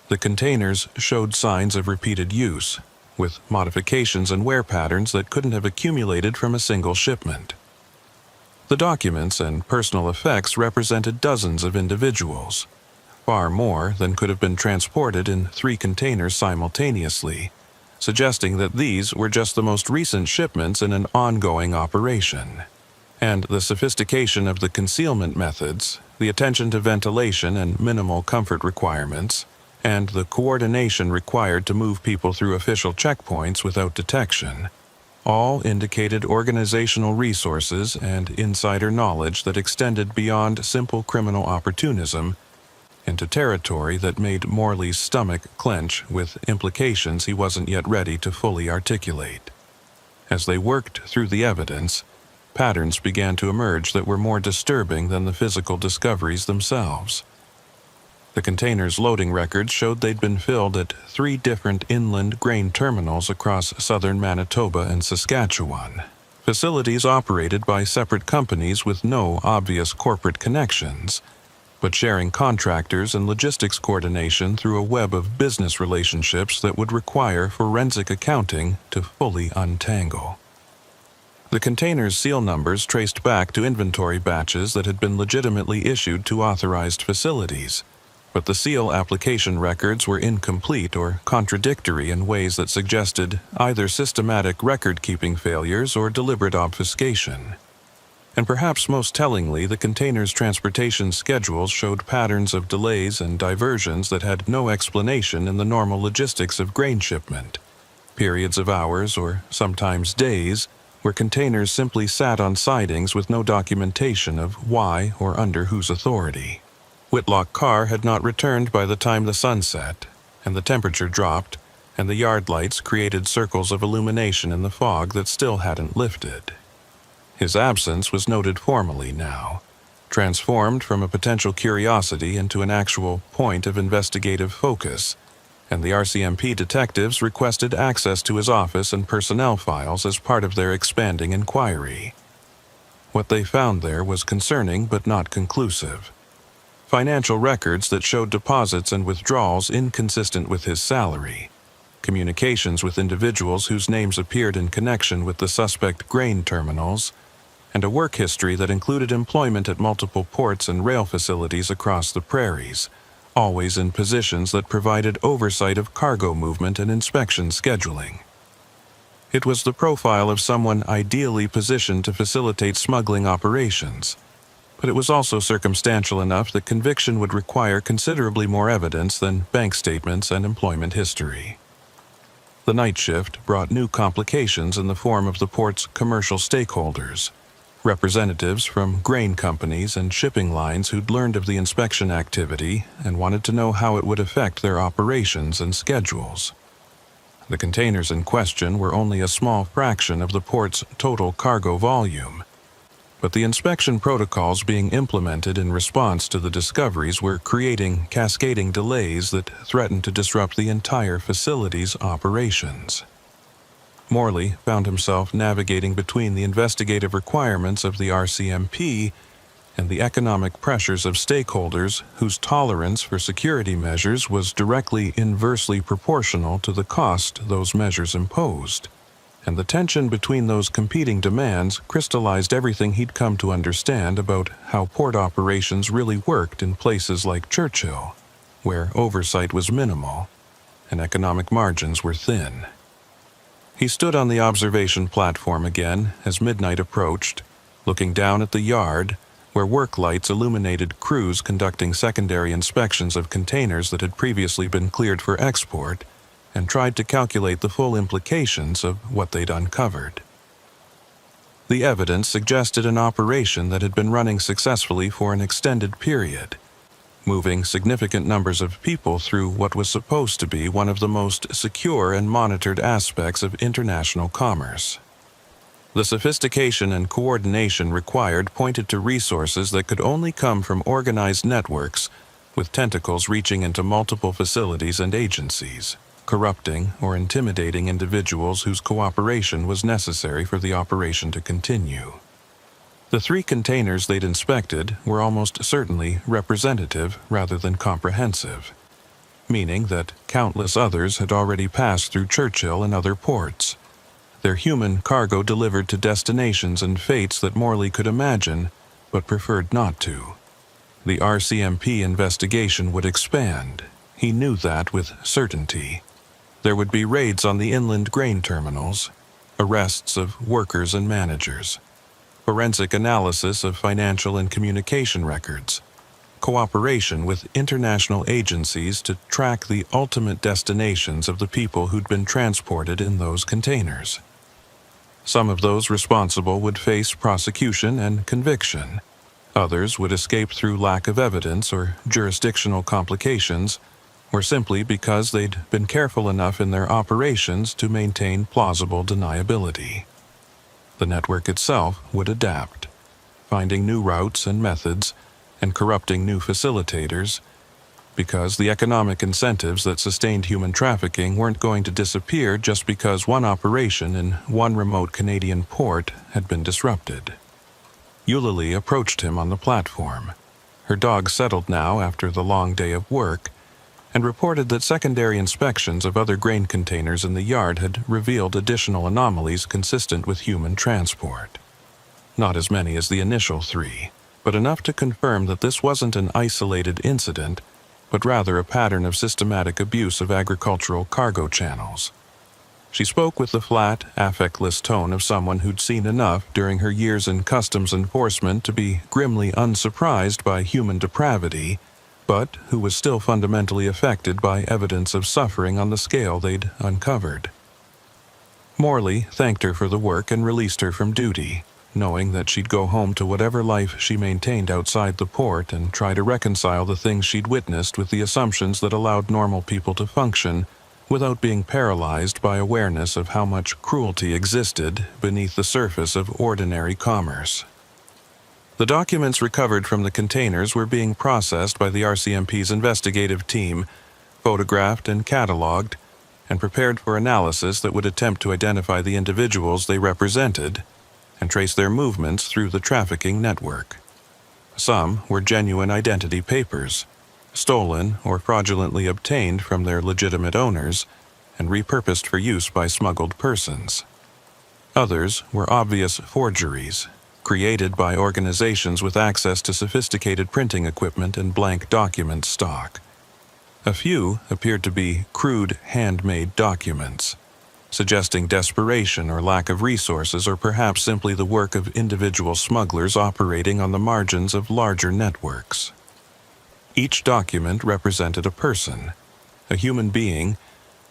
The containers showed signs of repeated use, with modifications and wear patterns that couldn't have accumulated from a single shipment. The documents and personal effects represented dozens of individuals, far more than could have been transported in 3 containers simultaneously, suggesting that these were just the most recent shipments in an ongoing operation. And the sophistication of the concealment methods, the attention to ventilation and minimal comfort requirements, and the coordination required to move people through official checkpoints without detection, all indicated organizational resources and insider knowledge that extended beyond simple criminal opportunism into territory that made Morley's stomach clench with implications he wasn't yet ready to fully articulate. As they worked through the evidence, patterns began to emerge that were more disturbing than the physical discoveries themselves. The container's loading records showed they'd been filled at 3 different inland grain terminals across southern Manitoba and Saskatchewan, facilities operated by separate companies with no obvious corporate connections, but sharing contractors and logistics coordination through a web of business relationships that would require forensic accounting to fully untangle. The container's seal numbers traced back to inventory batches that had been legitimately issued to authorized facilities, but the seal application records were incomplete or contradictory in ways that suggested either systematic record-keeping failures or deliberate obfuscation. And perhaps most tellingly, the container's transportation schedules showed patterns of delays and diversions that had no explanation in the normal logistics of grain shipment. Periods of hours, or sometimes days, where containers simply sat on sidings with no documentation of why or under whose authority. Whitlock Carr had not returned by the time the sun set, and the temperature dropped, and the yard lights created circles of illumination in the fog that still hadn't lifted. His absence was noted formally now, transformed from a potential curiosity into an actual point of investigative focus, and the RCMP detectives requested access to his office and personnel files as part of their expanding inquiry. What they found there was concerning but not conclusive. Financial records that showed deposits and withdrawals inconsistent with his salary, communications with individuals whose names appeared in connection with the suspect grain terminals, and a work history that included employment at multiple ports and rail facilities across the prairies, always in positions that provided oversight of cargo movement and inspection scheduling. It was the profile of someone ideally positioned to facilitate smuggling operations, but it was also circumstantial enough that conviction would require considerably more evidence than bank statements and employment history. The night shift brought new complications in the form of the port's commercial stakeholders, representatives from grain companies and shipping lines who'd learned of the inspection activity and wanted to know how it would affect their operations and schedules. The containers in question were only a small fraction of the port's total cargo volume, but the inspection protocols being implemented in response to the discoveries were creating cascading delays that threatened to disrupt the entire facility's operations. Morley found himself navigating between the investigative requirements of the RCMP and the economic pressures of stakeholders whose tolerance for security measures was directly inversely proportional to the cost those measures imposed. And the tension between those competing demands crystallized everything he'd come to understand about how port operations really worked in places like Churchill, where oversight was minimal and economic margins were thin. He stood on the observation platform again as midnight approached, looking down at the yard, where work lights illuminated crews conducting secondary inspections of containers that had previously been cleared for export, and tried to calculate the full implications of what they'd uncovered. The evidence suggested an operation that had been running successfully for an extended period, moving significant numbers of people through what was supposed to be one of the most secure and monitored aspects of international commerce. The sophistication and coordination required pointed to resources that could only come from organized networks with tentacles reaching into multiple facilities and agencies, corrupting or intimidating individuals whose cooperation was necessary for the operation to continue. The 3 containers they'd inspected were almost certainly representative rather than comprehensive, meaning that countless others had already passed through Churchill and other ports, their human cargo delivered to destinations and fates that Morley could imagine but preferred not to. The RCMP investigation would expand. He knew that with certainty. There would be raids on the inland grain terminals, arrests of workers and managers, forensic analysis of financial and communication records, cooperation with international agencies to track the ultimate destinations of the people who'd been transported in those containers. Some of those responsible would face prosecution and conviction. Others would escape through lack of evidence or jurisdictional complications, or simply because they'd been careful enough in their operations to maintain plausible deniability. The network itself would adapt, finding new routes and methods and corrupting new facilitators, because the economic incentives that sustained human trafficking weren't going to disappear just because one operation in one remote Canadian port had been disrupted. Eulalie approached him on the platform. Her dog settled now after the long day of work, and reported that secondary inspections of other grain containers in the yard had revealed additional anomalies consistent with human transport. Not as many as the initial 3, but enough to confirm that this wasn't an isolated incident, but rather a pattern of systematic abuse of agricultural cargo channels. She spoke with the flat, affectless tone of someone who'd seen enough during her years in customs enforcement to be grimly unsurprised by human depravity, but who was still fundamentally affected by evidence of suffering on the scale they'd uncovered. Morley thanked her for the work and released her from duty, knowing that she'd go home to whatever life she maintained outside the port and try to reconcile the things she'd witnessed with the assumptions that allowed normal people to function without being paralyzed by awareness of how much cruelty existed beneath the surface of ordinary commerce. The documents recovered from the containers were being processed by the RCMP's investigative team, photographed and cataloged, and prepared for analysis that would attempt to identify the individuals they represented and trace their movements through the trafficking network. Some were genuine identity papers, stolen or fraudulently obtained from their legitimate owners and repurposed for use by smuggled persons. Others were obvious forgeries, created by organizations with access to sophisticated printing equipment and blank document stock. A few appeared to be crude handmade documents, suggesting desperation or lack of resources, or perhaps simply the work of individual smugglers operating on the margins of larger networks. Each document represented a person, a human being,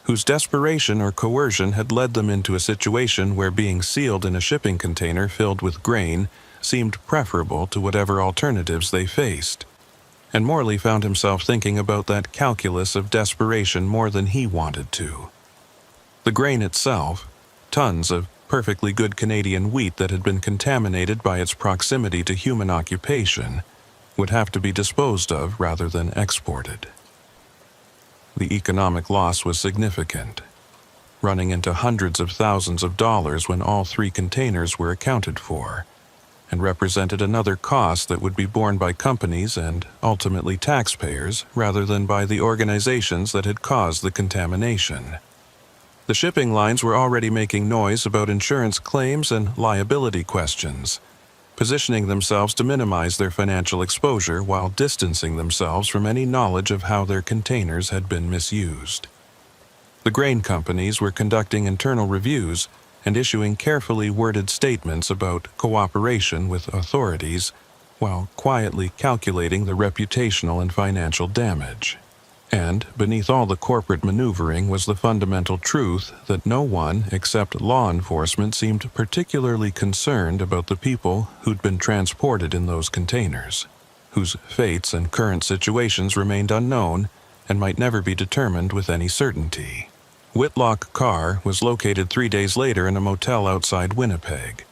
whose desperation or coercion had led them into a situation where being sealed in a shipping container filled with grain seemed preferable to whatever alternatives they faced. And Morley found himself thinking about that calculus of desperation more than he wanted to. The grain itself, tons of perfectly good Canadian wheat that had been contaminated by its proximity to human occupation, would have to be disposed of rather than exported. The economic loss was significant, running into hundreds of thousands of dollars when all 3 containers were accounted for, and represented another cost that would be borne by companies and ultimately taxpayers rather than by the organizations that had caused the contamination. The shipping lines were already making noise about insurance claims and liability questions, positioning themselves to minimize their financial exposure while distancing themselves from any knowledge of how their containers had been misused. The grain companies were conducting internal reviews and issuing carefully worded statements about cooperation with authorities, while quietly calculating the reputational and financial damage. And beneath all the corporate maneuvering was the fundamental truth that no one except law enforcement seemed particularly concerned about the people who'd been transported in those containers, whose fates and current situations remained unknown and might never be determined with any certainty. Whitlock Carr was located 3 days later in a motel outside Winnipeg,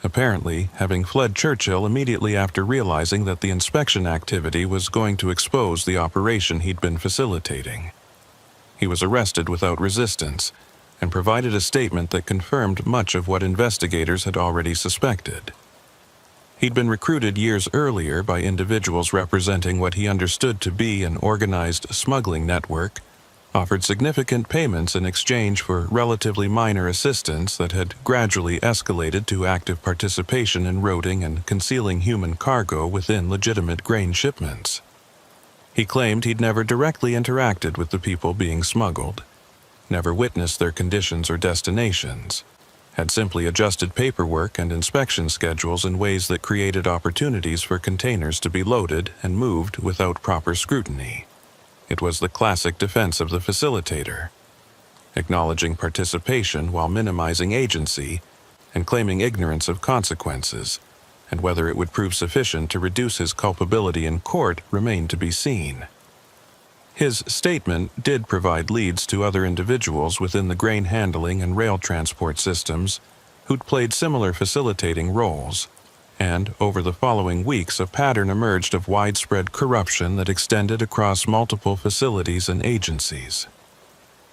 apparently having fled Churchill immediately after realizing that the inspection activity was going to expose the operation he'd been facilitating. He was arrested without resistance and provided a statement that confirmed much of what investigators had already suspected. He'd been recruited years earlier by individuals representing what he understood to be an organized smuggling network, offered significant payments in exchange for relatively minor assistance that had gradually escalated to active participation in loading and concealing human cargo within legitimate grain shipments. He claimed he'd never directly interacted with the people being smuggled, never witnessed their conditions or destinations, had simply adjusted paperwork and inspection schedules in ways that created opportunities for containers to be loaded and moved without proper scrutiny. It was the classic defense of the facilitator, acknowledging participation while minimizing agency and claiming ignorance of consequences, and whether it would prove sufficient to reduce his culpability in court remained to be seen. His statement did provide leads to other individuals within the grain handling and rail transport systems who'd played similar facilitating roles, and over the following weeks a pattern emerged of widespread corruption that extended across multiple facilities and agencies.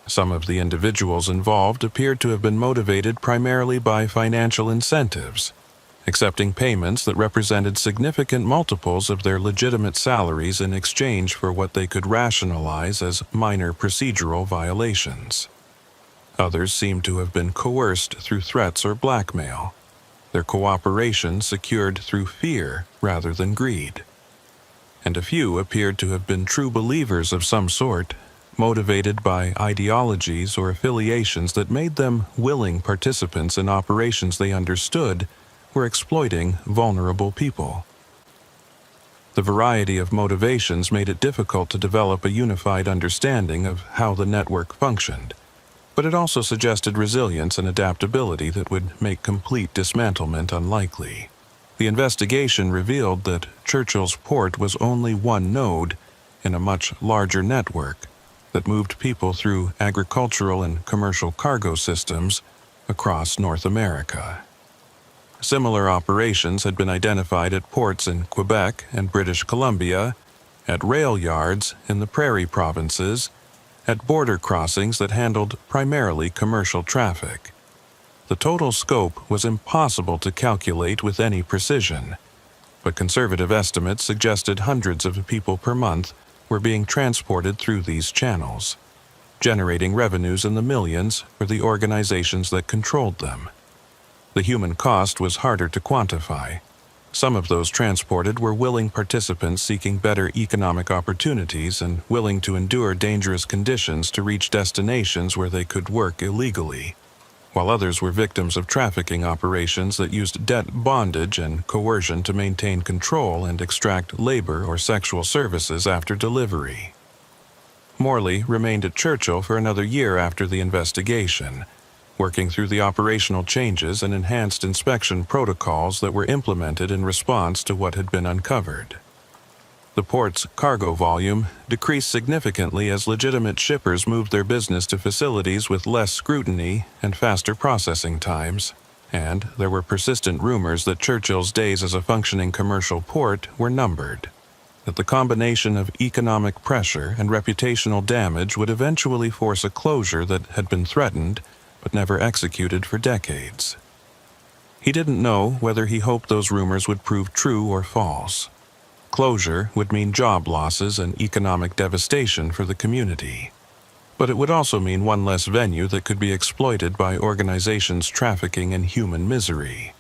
Some of the individuals involved appeared to have been motivated primarily by financial incentives, accepting payments that represented significant multiples of their legitimate salaries in exchange for what they could rationalize as minor procedural violations. Others seemed to have been coerced through threats or blackmail, their cooperation secured through fear rather than greed. And a few appeared to have been true believers of some sort, motivated by ideologies or affiliations that made them willing participants in operations they understood were exploiting vulnerable people. The variety of motivations made it difficult to develop a unified understanding of how the network functioned, but it also suggested resilience and adaptability that would make complete dismantlement unlikely. The investigation revealed that Churchill's port was only one node in a much larger network that moved people through agricultural and commercial cargo systems across North America. Similar operations had been identified at ports in Quebec and British Columbia, at rail yards in the Prairie provinces, at border crossings that handled primarily commercial traffic. The total scope was impossible to calculate with any precision, but conservative estimates suggested hundreds of people per month were being transported through these channels, generating revenues in the millions for the organizations that controlled them. The human cost was harder to quantify. Some of those transported were willing participants seeking better economic opportunities and willing to endure dangerous conditions to reach destinations where they could work illegally. while others were victims of trafficking operations that used debt bondage and coercion to maintain control and extract labor or sexual services after delivery. Morley remained at Churchill for another year after the investigation, working through the operational changes and enhanced inspection protocols that were implemented in response to what had been uncovered. The port's cargo volume decreased significantly as legitimate shippers moved their business to facilities with less scrutiny and faster processing times, and there were persistent rumors that Churchill's days as a functioning commercial port were numbered, that the combination of economic pressure and reputational damage would eventually force a closure that had been threatened but never executed for decades. He didn't know whether he hoped those rumors would prove true or false. Closure would mean job losses and economic devastation for the community. But it would also mean one less venue that could be exploited by organizations trafficking in human misery.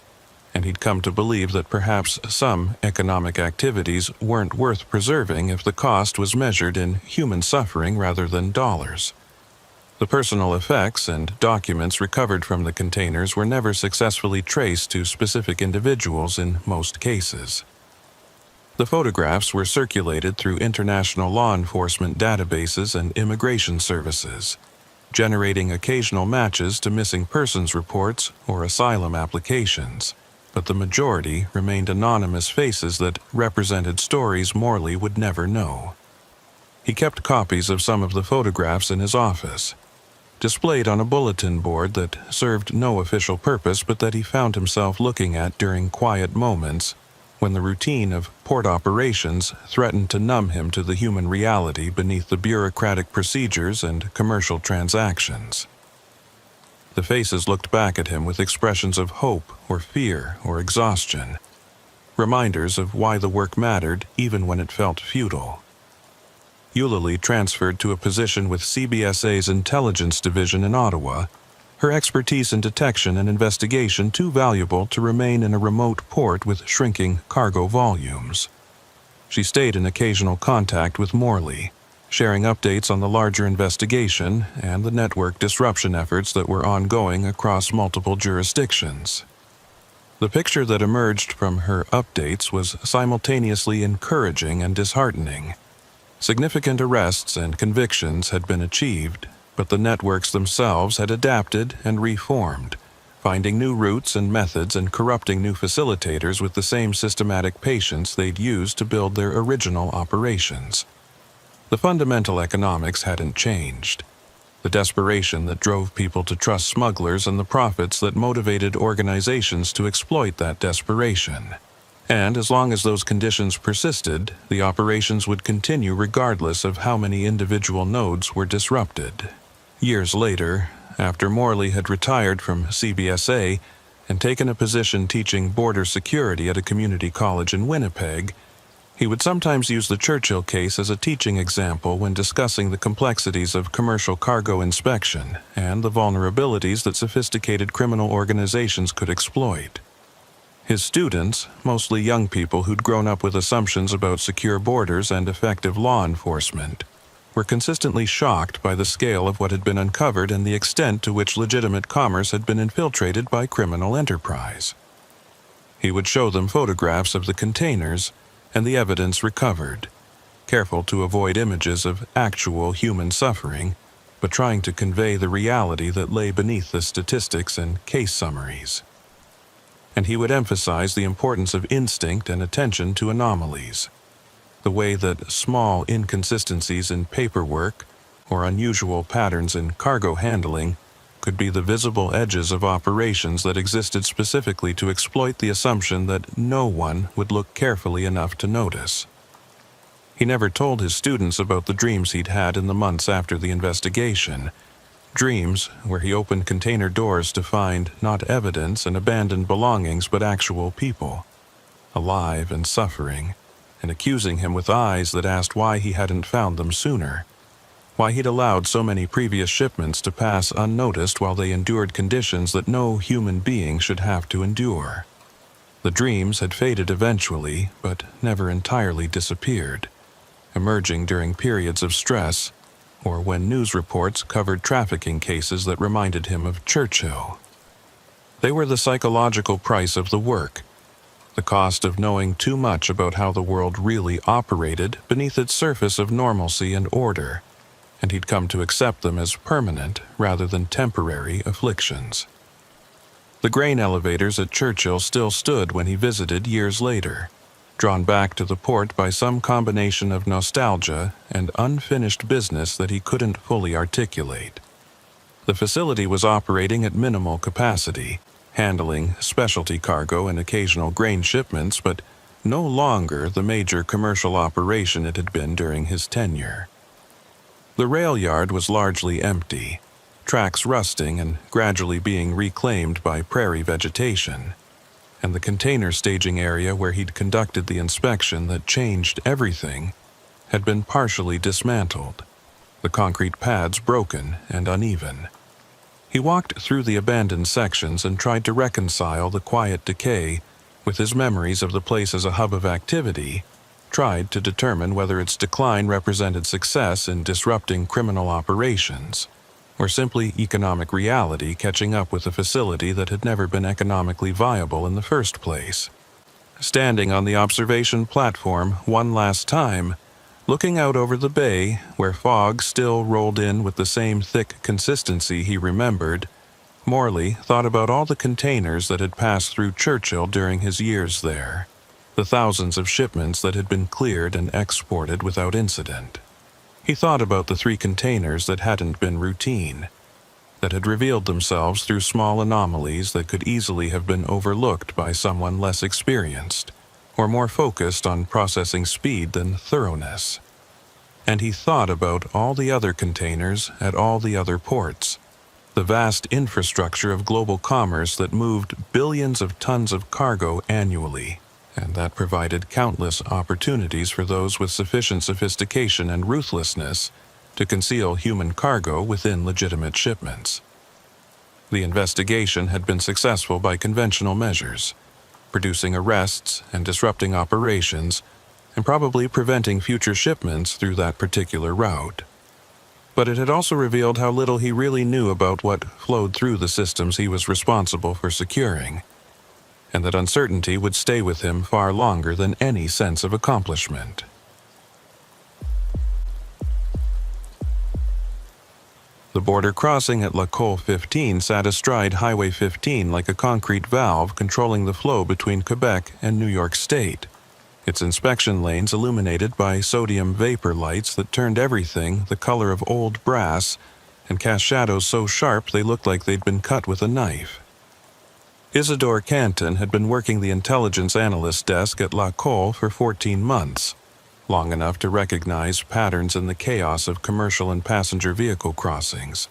And he'd come to believe that perhaps some economic activities weren't worth preserving if the cost was measured in human suffering rather than dollars. The personal effects and documents recovered from the containers were never successfully traced to specific individuals in most cases. The photographs were circulated through international law enforcement databases and immigration services, generating occasional matches to missing persons reports or asylum applications, but the majority remained anonymous faces that represented stories Morley would never know. He kept copies of some of the photographs in his office, displayed on a bulletin board that served no official purpose but that he found himself looking at during quiet moments when the routine of port operations threatened to numb him to the human reality beneath the bureaucratic procedures and commercial transactions. The faces looked back at him with expressions of hope or fear or exhaustion, reminders of why the work mattered even when it felt futile. Eulalie transferred to a position with CBSA's Intelligence Division in Ottawa, her expertise in detection and investigation too valuable to remain in a remote port with shrinking cargo volumes. She stayed in occasional contact with Morley, sharing updates on the larger investigation and the network disruption efforts that were ongoing across multiple jurisdictions. The picture that emerged from her updates was simultaneously encouraging and disheartening. Significant arrests and convictions had been achieved, but the networks themselves had adapted and reformed, finding new routes and methods and corrupting new facilitators with the same systematic patience they'd used to build their original operations. The fundamental economics hadn't changed. The desperation that drove people to trust smugglers and the profits that motivated organizations to exploit that desperation. And as long as those conditions persisted, the operations would continue regardless of how many individual nodes were disrupted. Years later, after Morley had retired from CBSA and taken a position teaching border security at a community college in Winnipeg, he would sometimes use the Churchill case as a teaching example when discussing the complexities of commercial cargo inspection and the vulnerabilities that sophisticated criminal organizations could exploit. His students, mostly young people who'd grown up with assumptions about secure borders and effective law enforcement, were consistently shocked by the scale of what had been uncovered and the extent to which legitimate commerce had been infiltrated by criminal enterprise. He would show them photographs of the containers and the evidence recovered, careful to avoid images of actual human suffering, but trying to convey the reality that lay beneath the statistics and case summaries. And he would emphasize the importance of instinct and attention to anomalies, the way that small inconsistencies in paperwork or unusual patterns in cargo handling could be the visible edges of operations that existed specifically to exploit the assumption that no one would look carefully enough to notice. He never told his students about the dreams he'd had in the months after the investigation, dreams where he opened container doors to find not evidence and abandoned belongings but actual people, alive and suffering, and accusing him with eyes that asked why he hadn't found them sooner, why he'd allowed so many previous shipments to pass unnoticed while they endured conditions that no human being should have to endure. The dreams had faded eventually, but never entirely disappeared, emerging during periods of stress or when news reports covered trafficking cases that reminded him of Churchill. They were the psychological price of the work, the cost of knowing too much about how the world really operated beneath its surface of normalcy and order, and he'd come to accept them as permanent rather than temporary afflictions. The grain elevators at Churchill still stood when he visited years later, drawn back to the port by some combination of nostalgia and unfinished business that he couldn't fully articulate. The facility was operating at minimal capacity, handling specialty cargo and occasional grain shipments, but no longer the major commercial operation it had been during his tenure. The rail yard was largely empty, tracks rusting and gradually being reclaimed by prairie vegetation, and the container staging area where he'd conducted the inspection that changed everything had been partially dismantled, the concrete pads broken and uneven. He walked through the abandoned sections and tried to reconcile the quiet decay with his memories of the place as a hub of activity, tried to determine whether its decline represented success in disrupting criminal operations, or simply economic reality catching up with a facility that had never been economically viable in the first place. Standing on the observation platform one last time, looking out over the bay, where fog still rolled in with the same thick consistency he remembered, Morley thought about all the containers that had passed through Churchill during his years there, the thousands of shipments that had been cleared and exported without incident. He thought about the 3 containers that hadn't been routine, that had revealed themselves through small anomalies that could easily have been overlooked by someone less experienced, or more focused on processing speed than thoroughness. And he thought about all the other containers at all the other ports, the vast infrastructure of global commerce that moved billions of tons of cargo annually, and that provided countless opportunities for those with sufficient sophistication and ruthlessness to conceal human cargo within legitimate shipments. The investigation had been successful by conventional measures, producing arrests and disrupting operations, and probably preventing future shipments through that particular route. But it had also revealed how little he really knew about what flowed through the systems he was responsible for securing, and that uncertainty would stay with him far longer than any sense of accomplishment. The border crossing at Lacolle 15 sat astride Highway 15 like a concrete valve controlling the flow between Quebec and New York State, its inspection lanes illuminated by sodium vapor lights that turned everything the color of old brass and cast shadows so sharp they looked like they'd been cut with a knife. Isidore Canton had been working the intelligence analyst desk at Lacolle for 14 months, long enough to recognize patterns in the chaos of commercial and passenger vehicle crossings,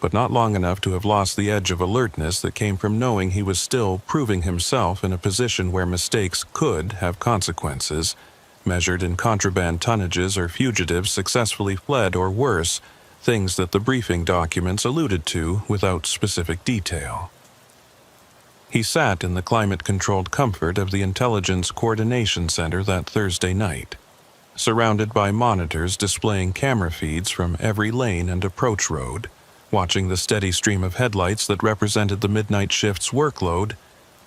but not long enough to have lost the edge of alertness that came from knowing he was still proving himself in a position where mistakes could have consequences, measured in contraband tonnages or fugitives successfully fled or worse, things that the briefing documents alluded to without specific detail. He sat in the climate-controlled comfort of the Intelligence Coordination Center that Thursday night, surrounded by monitors displaying camera feeds from every lane and approach road, watching the steady stream of headlights that represented the midnight shift's workload,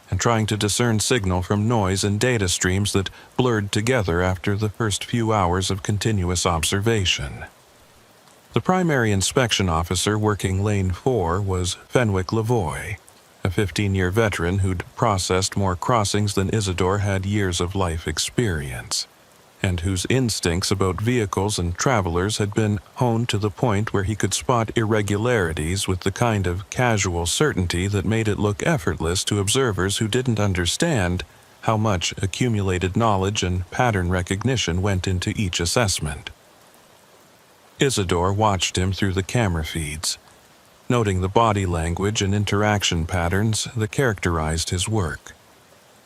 and trying to discern signal from noise and data streams that blurred together after the first few hours of continuous observation. The primary inspection officer working Lane 4 was Fenwick Lavoie, a 15-year veteran who'd processed more crossings than Isidore had years of life experience, and whose instincts about vehicles and travelers had been honed to the point where he could spot irregularities with the kind of casual certainty that made it look effortless to observers who didn't understand how much accumulated knowledge and pattern recognition went into each assessment. Isidore watched him through the camera feeds, noting the body language and interaction patterns that characterized his work.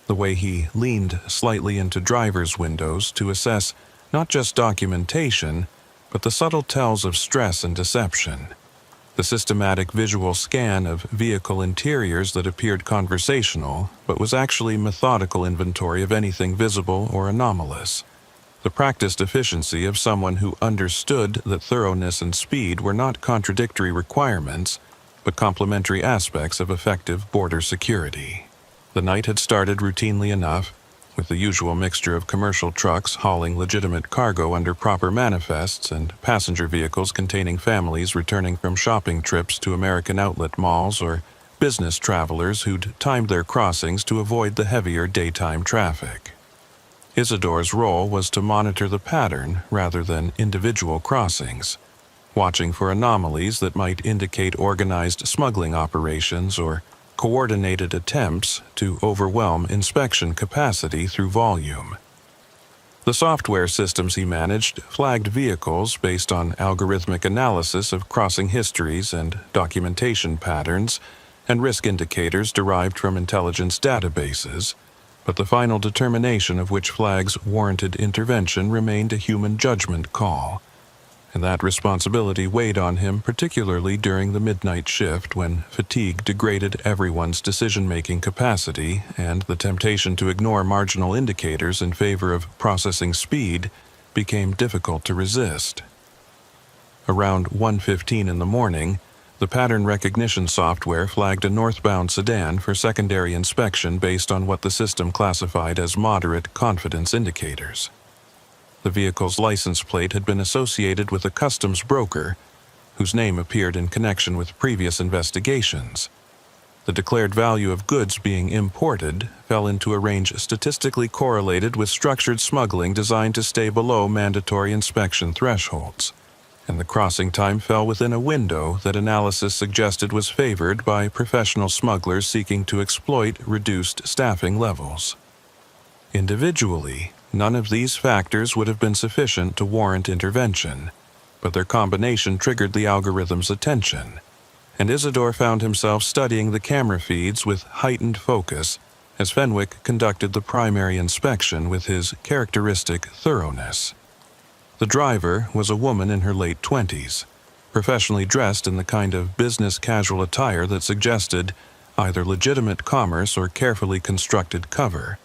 The way he leaned slightly into driver's windows to assess not just documentation, but the subtle tells of stress and deception. The systematic visual scan of vehicle interiors that appeared conversational, but was actually methodical inventory of anything visible or anomalous. The practiced efficiency of someone who understood that thoroughness and speed were not contradictory requirements, but complementary aspects of effective border security. The night had started routinely enough, with the usual mixture of commercial trucks hauling legitimate cargo under proper manifests and passenger vehicles containing families returning from shopping trips to American outlet malls or business travelers who'd timed their crossings to avoid the heavier daytime traffic. Isidore's role was to monitor the pattern rather than individual crossings, watching for anomalies that might indicate organized smuggling operations or coordinated attempts to overwhelm inspection capacity through volume. The software systems he managed flagged vehicles based on algorithmic analysis of crossing histories and documentation patterns and risk indicators derived from intelligence databases, but the final determination of which flags warranted intervention remained a human judgment call, and that responsibility weighed on him particularly during the midnight shift when fatigue degraded everyone's decision-making capacity and the temptation to ignore marginal indicators in favor of processing speed became difficult to resist. Around 1:15 in the morning, the pattern recognition software flagged a northbound sedan for secondary inspection based on what the system classified as moderate confidence indicators. The vehicle's license plate had been associated with a customs broker whose name appeared in connection with previous investigations. The declared value of goods being imported fell into a range statistically correlated with structured smuggling designed to stay below mandatory inspection thresholds, and the crossing time fell within a window that analysis suggested was favored by professional smugglers seeking to exploit reduced staffing levels. Individually, none of these factors would have been sufficient to warrant intervention, but their combination triggered the algorithm's attention, and Isidore found himself studying the camera feeds with heightened focus as Fenwick conducted the primary inspection with his characteristic thoroughness. The driver was a woman in her late 20s, professionally dressed in the kind of business casual attire that suggested either legitimate commerce or carefully constructed cover,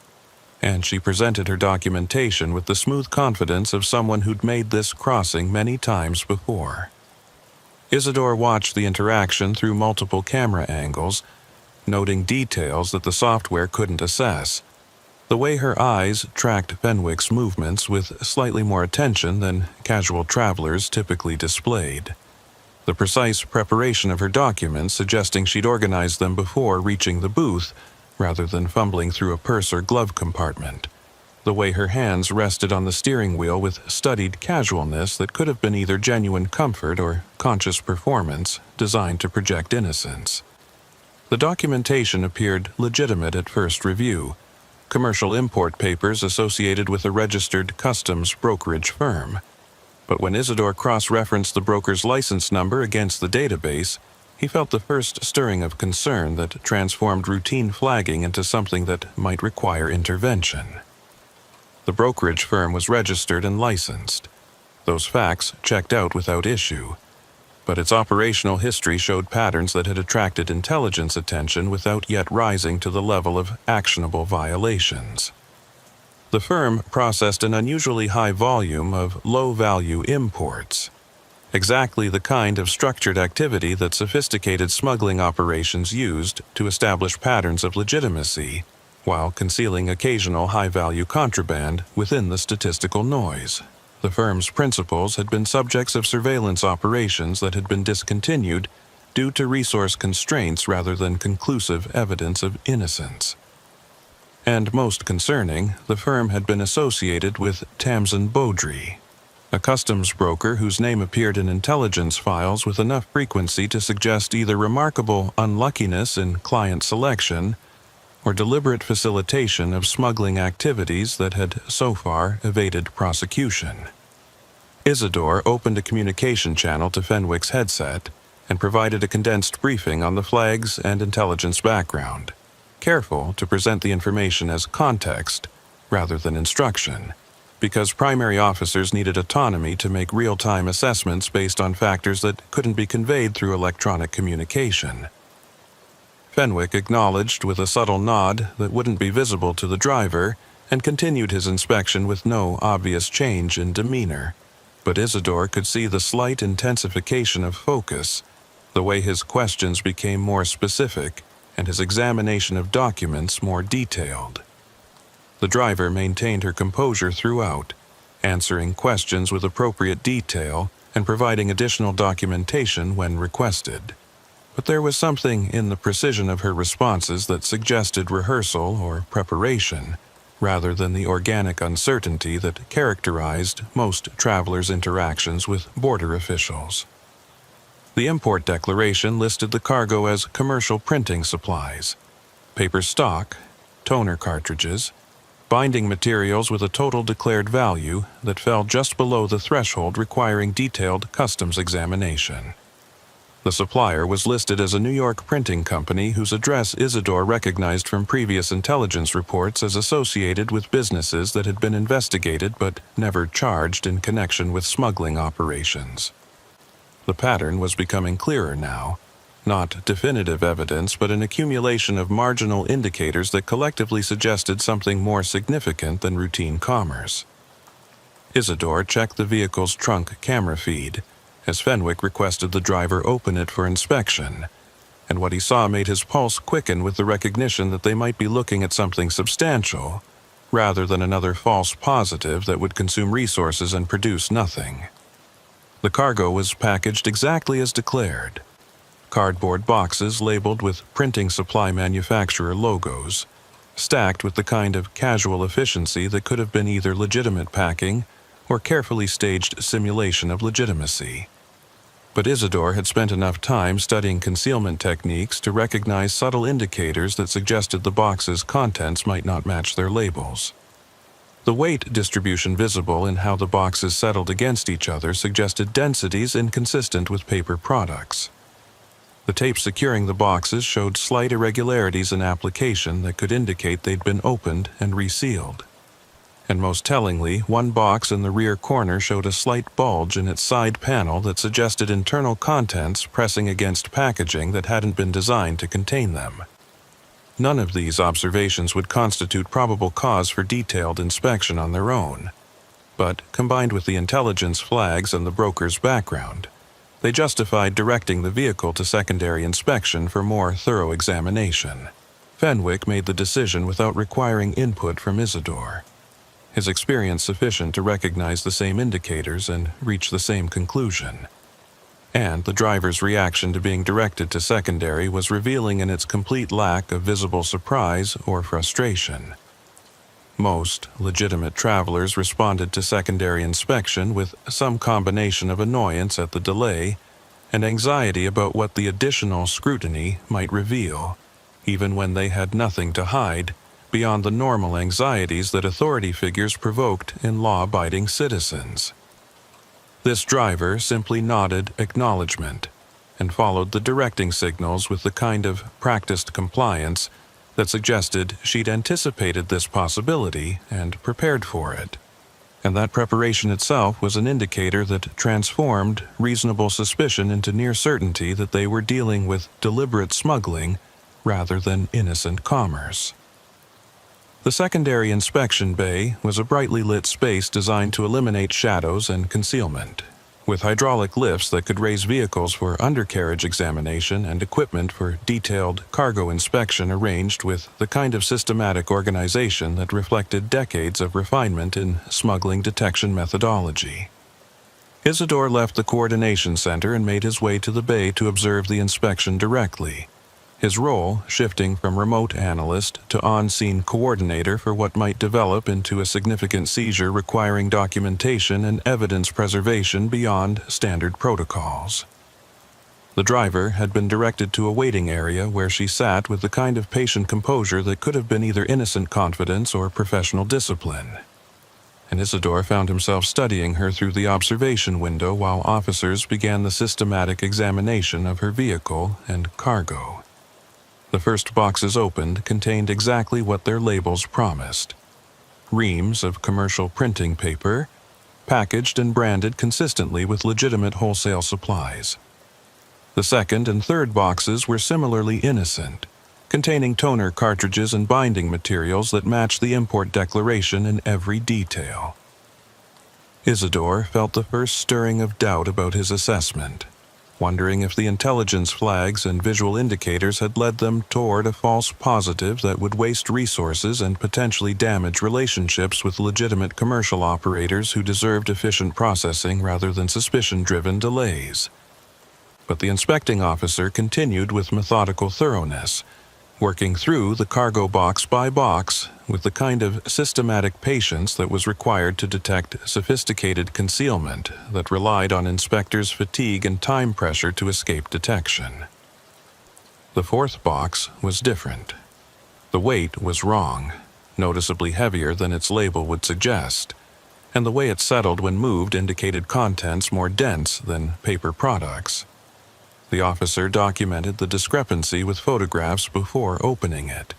and she presented her documentation with the smooth confidence of someone who'd made this crossing many times before. Isidore watched the interaction through multiple camera angles, noting details that the software couldn't assess. The way her eyes tracked Fenwick's movements with slightly more attention than casual travelers typically displayed. The precise preparation of her documents suggesting she'd organized them before reaching the booth, rather than fumbling through a purse or glove compartment. The way her hands rested on the steering wheel with studied casualness that could have been either genuine comfort or conscious performance designed to project innocence. The documentation appeared legitimate at first review, commercial import papers associated with a registered customs brokerage firm. But when Isidore cross-referenced the broker's license number against the database, he felt the first stirring of concern that transformed routine flagging into something that might require intervention. The brokerage firm was registered and licensed. Those facts checked out without issue, but its operational history showed patterns that had attracted intelligence attention without yet rising to the level of actionable violations. The firm processed an unusually high volume of low-value imports, exactly the kind of structured activity that sophisticated smuggling operations used to establish patterns of legitimacy, while concealing occasional high-value contraband within the statistical noise. The firm's principals had been subjects of surveillance operations that had been discontinued due to resource constraints rather than conclusive evidence of innocence. And most concerning, the firm had been associated with Tamsin Beaudry, a customs broker whose name appeared in intelligence files with enough frequency to suggest either remarkable unluckiness in client selection or deliberate facilitation of smuggling activities that had so far evaded prosecution. Isidore opened a communication channel to Fenwick's headset and provided a condensed briefing on the flags and intelligence background, careful to present the information as context rather than instruction, because primary officers needed autonomy to make real-time assessments based on factors that couldn't be conveyed through electronic communication. Fenwick acknowledged with a subtle nod that wouldn't be visible to the driver and continued his inspection with no obvious change in demeanor, but Isidore could see the slight intensification of focus the way his questions became more specific and his examination of documents more detailed. The driver maintained her composure throughout, answering questions with appropriate detail and providing additional documentation when requested. But there was something in the precision of her responses that suggested rehearsal or preparation, rather than the organic uncertainty that characterized most travelers' interactions with border officials. The import declaration listed the cargo as commercial printing supplies, paper stock, toner cartridges, binding materials with a total declared value that fell just below the threshold requiring detailed customs examination. The supplier was listed as a New York printing company whose address Isidore recognized from previous intelligence reports as associated with businesses that had been investigated but never charged in connection with smuggling operations. The pattern was becoming clearer now, not definitive evidence but an accumulation of marginal indicators that collectively suggested something more significant than routine commerce. Isidore checked the vehicle's trunk camera feed, as Fenwick requested the driver open it for inspection, and what he saw made his pulse quicken with the recognition that they might be looking at something substantial, rather than another false positive that would consume resources and produce nothing. The cargo was packaged exactly as declared. Cardboard boxes labeled with printing supply manufacturer logos, stacked with the kind of casual efficiency that could have been either legitimate packing or carefully staged simulation of legitimacy. But Isidore had spent enough time studying concealment techniques to recognize subtle indicators that suggested the box's contents might not match their labels. The weight distribution visible in how the boxes settled against each other suggested densities inconsistent with paper products. The tape securing the boxes showed slight irregularities in application that could indicate they'd been opened and resealed. And most tellingly, one box in the rear corner showed a slight bulge in its side panel that suggested internal contents pressing against packaging that hadn't been designed to contain them. None of these observations would constitute probable cause for detailed inspection on their own, but combined with the intelligence flags and the broker's background, they justified directing the vehicle to secondary inspection for more thorough examination. Fenwick made the decision without requiring input from Isidore, his experience sufficient to recognize the same indicators and reach the same conclusion. And the driver's reaction to being directed to secondary was revealing in its complete lack of visible surprise or frustration. Most legitimate travelers responded to secondary inspection with some combination of annoyance at the delay and anxiety about what the additional scrutiny might reveal, even when they had nothing to hide beyond the normal anxieties that authority figures provoked in law-abiding citizens. This driver simply nodded acknowledgement and followed the directing signals with the kind of practiced compliance that suggested she'd anticipated this possibility and prepared for it. And that preparation itself was an indicator that transformed reasonable suspicion into near certainty that they were dealing with deliberate smuggling rather than innocent commerce. The secondary inspection bay was a brightly lit space designed to eliminate shadows and concealment, with hydraulic lifts that could raise vehicles for undercarriage examination and equipment for detailed cargo inspection arranged with the kind of systematic organization that reflected decades of refinement in smuggling detection methodology. Isidore left the coordination center and made his way to the bay to observe the inspection directly, his role shifting from remote analyst to on-scene coordinator for what might develop into a significant seizure requiring documentation and evidence preservation beyond standard protocols. The driver had been directed to a waiting area where she sat with the kind of patient composure that could have been either innocent confidence or professional discipline. And Isidore found himself studying her through the observation window while officers began the systematic examination of her vehicle and cargo. The first boxes opened contained exactly what their labels promised: reams of commercial printing paper, packaged and branded consistently with legitimate wholesale supplies. The second and third boxes were similarly innocent, containing toner cartridges and binding materials that matched the import declaration in every detail. Isidore felt the first stirring of doubt about his assessment. wondering if the intelligence flags and visual indicators had led them toward a false positive that would waste resources and potentially damage relationships with legitimate commercial operators who deserved efficient processing rather than suspicion-driven delays. But the inspecting officer continued with methodical thoroughness, working through the cargo box by box with the kind of systematic patience that was required to detect sophisticated concealment that relied on inspectors' fatigue and time pressure to escape detection. The fourth box was different. The weight was wrong, noticeably heavier than its label would suggest, and the way it settled when moved indicated contents more dense than paper products. The officer documented the discrepancy with photographs before opening it,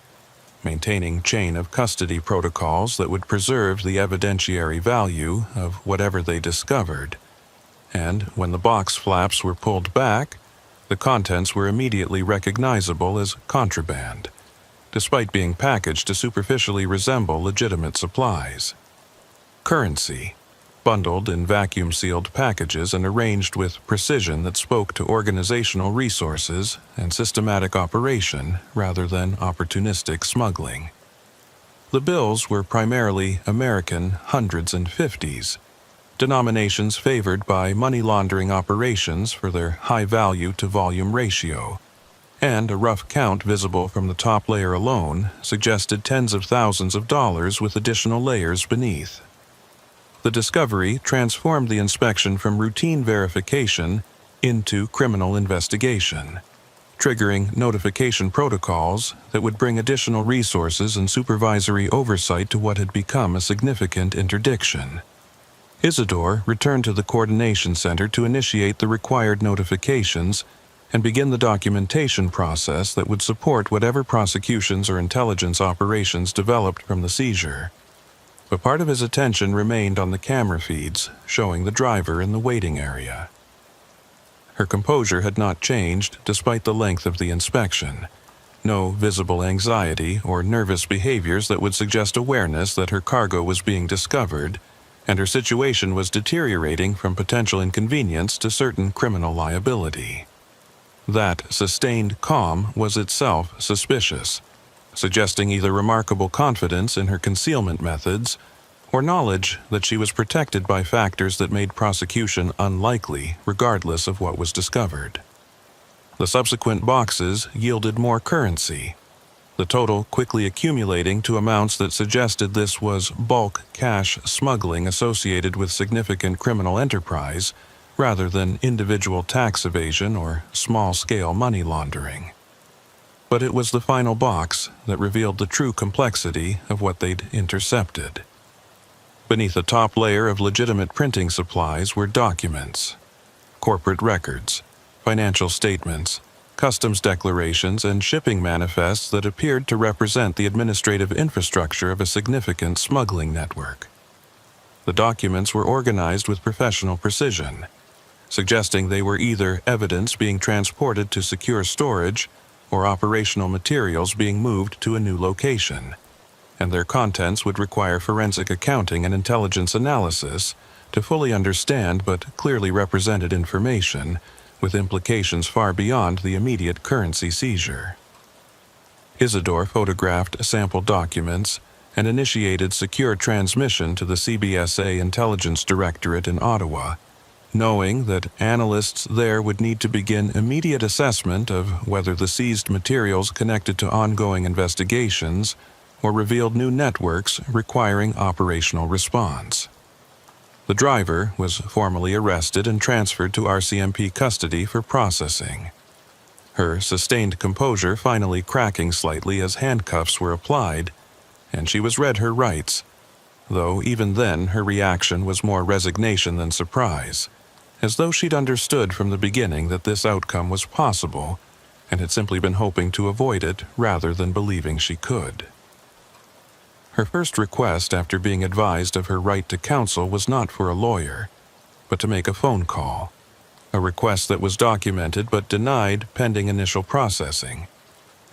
maintaining chain of custody protocols that would preserve the evidentiary value of whatever they discovered. And when the box flaps were pulled back, the contents were immediately recognizable as contraband, despite being packaged to superficially resemble legitimate supplies. Currency, bundled in vacuum-sealed packages and arranged with precision that spoke to organizational resources and systematic operation rather than opportunistic smuggling. The bills were primarily American hundreds and fifties, denominations favored by money laundering operations for their high value-to-volume ratio, and a rough count visible from the top layer alone suggested tens of thousands of dollars with additional layers beneath. The discovery transformed the inspection from routine verification into criminal investigation, triggering notification protocols that would bring additional resources and supervisory oversight to what had become a significant interdiction. Isidore returned to the coordination center to initiate the required notifications and begin the documentation process that would support whatever prosecutions or intelligence operations developed from the seizure. But part of his attention remained on the camera feeds showing the driver in the waiting area. Her composure had not changed despite the length of the inspection. No visible anxiety or nervous behaviors that would suggest awareness that her cargo was being discovered, and her situation was deteriorating from potential inconvenience to certain criminal liability. That sustained calm was itself suspicious, suggesting either remarkable confidence in her concealment methods or knowledge that she was protected by factors that made prosecution unlikely regardless of what was discovered. The subsequent boxes yielded more currency, the total quickly accumulating to amounts that suggested this was bulk cash smuggling associated with significant criminal enterprise rather than individual tax evasion or small-scale money laundering. But it was the final box that revealed the true complexity of what they'd intercepted. Beneath a top layer of legitimate printing supplies were documents, corporate records, financial statements, customs declarations, and shipping manifests that appeared to represent the administrative infrastructure of a significant smuggling network. The documents were organized with professional precision, suggesting they were either evidence being transported to secure storage or operational materials being moved to a new location, and their contents would require forensic accounting and intelligence analysis to fully understand but clearly represented information with implications far beyond the immediate currency seizure. Isidore photographed sample documents and initiated secure transmission to the CBSA Intelligence Directorate in Ottawa, knowing that analysts there would need to begin immediate assessment of whether the seized materials connected to ongoing investigations or revealed new networks requiring operational response. The driver was formally arrested and transferred to RCMP custody for processing, her sustained composure finally cracking slightly as handcuffs were applied, and she was read her rights, though even then her reaction was more resignation than surprise, as though she'd understood from the beginning that this outcome was possible and had simply been hoping to avoid it rather than believing she could. Her first request after being advised of her right to counsel was not for a lawyer, but to make a phone call, a request that was documented but denied pending initial processing,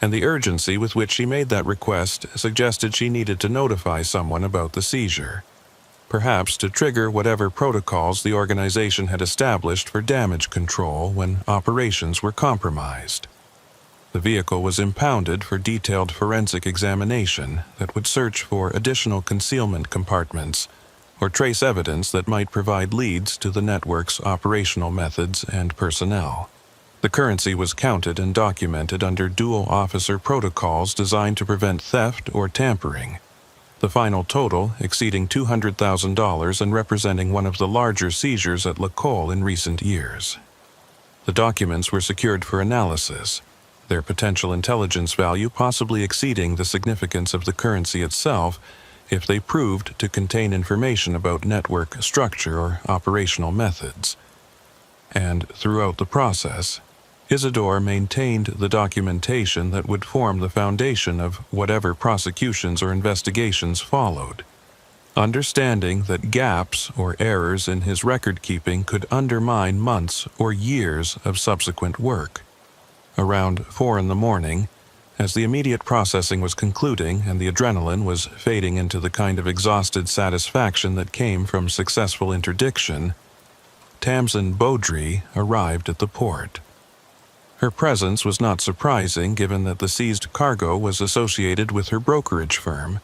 and the urgency with which she made that request suggested she needed to notify someone about the seizure. perhaps to trigger whatever protocols the organization had established for damage control when operations were compromised. The vehicle was impounded for detailed forensic examination that would search for additional concealment compartments or trace evidence that might provide leads to the network's operational methods and personnel. The currency was counted and documented under dual-officer protocols designed to prevent theft or tampering, the final total exceeding $200,000 and representing one of the larger seizures at Lacole in recent years. The documents were secured for analysis, their potential intelligence value possibly exceeding the significance of the currency itself if they proved to contain information about network structure or operational methods. And throughout the process, Isidore maintained the documentation that would form the foundation of whatever prosecutions or investigations followed, understanding that gaps or errors in his record-keeping could undermine months or years of subsequent work. Around 4 a.m, as the immediate processing was concluding and the adrenaline was fading into the kind of exhausted satisfaction that came from successful interdiction, Tamsin Beaudry arrived at the port. Her presence was not surprising given that the seized cargo was associated with her brokerage firm,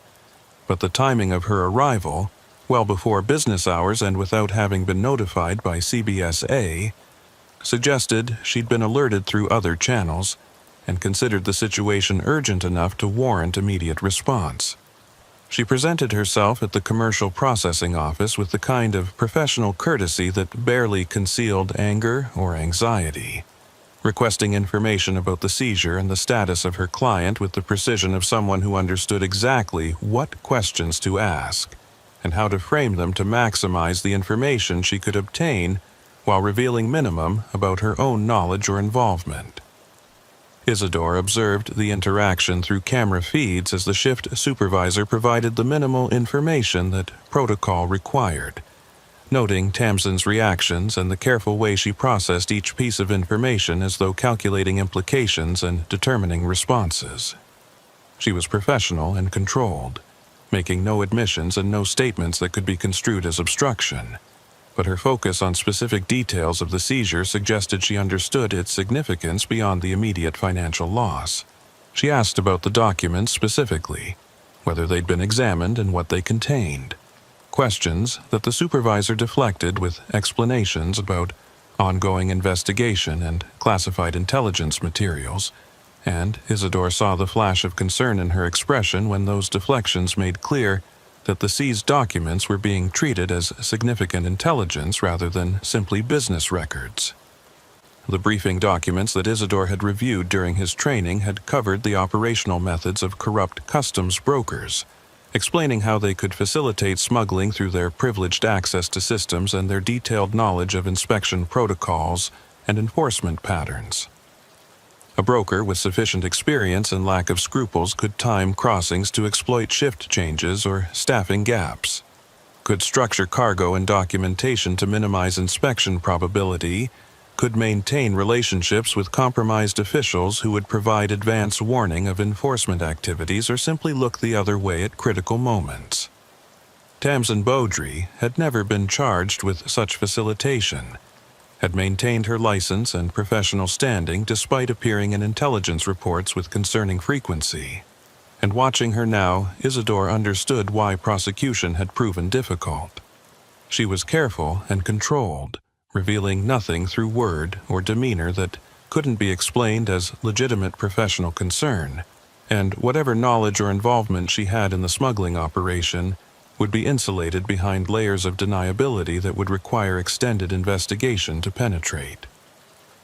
but the timing of her arrival, well before business hours and without having been notified by CBSA, suggested she'd been alerted through other channels and considered the situation urgent enough to warrant immediate response. She presented herself at the commercial processing office with the kind of professional courtesy that barely concealed anger or anxiety, requesting information about the seizure and the status of her client with the precision of someone who understood exactly what questions to ask and how to frame them to maximize the information she could obtain while revealing minimum about her own knowledge or involvement. Isidore observed the interaction through camera feeds as the shift supervisor provided the minimal information that protocol required, noting Tamsin's reactions and the careful way she processed each piece of information as though calculating implications and determining responses. She was professional and controlled, making no admissions and no statements that could be construed as obstruction, but her focus on specific details of the seizure suggested she understood its significance beyond the immediate financial loss. She asked about the documents specifically, whether they'd been examined and what they contained, questions that the supervisor deflected with explanations about ongoing investigation and classified intelligence materials, and Isidore saw the flash of concern in her expression when those deflections made clear that the seized documents were being treated as significant intelligence rather than simply business records. The briefing documents that Isidore had reviewed during his training had covered the operational methods of corrupt customs brokers, explaining how they could facilitate smuggling through their privileged access to systems and their detailed knowledge of inspection protocols and enforcement patterns. A broker with sufficient experience and lack of scruples could time crossings to exploit shift changes or staffing gaps, could structure cargo and documentation to minimize inspection probability, could maintain relationships with compromised officials who would provide advance warning of enforcement activities or simply look the other way at critical moments. Tamsin Beaudry had never been charged with such facilitation, had maintained her license and professional standing despite appearing in intelligence reports with concerning frequency, and watching her now, Isidore understood why prosecution had proven difficult. She was careful and controlled, revealing nothing through word or demeanor that couldn't be explained as legitimate professional concern, and whatever knowledge or involvement she had in the smuggling operation would be insulated behind layers of deniability that would require extended investigation to penetrate.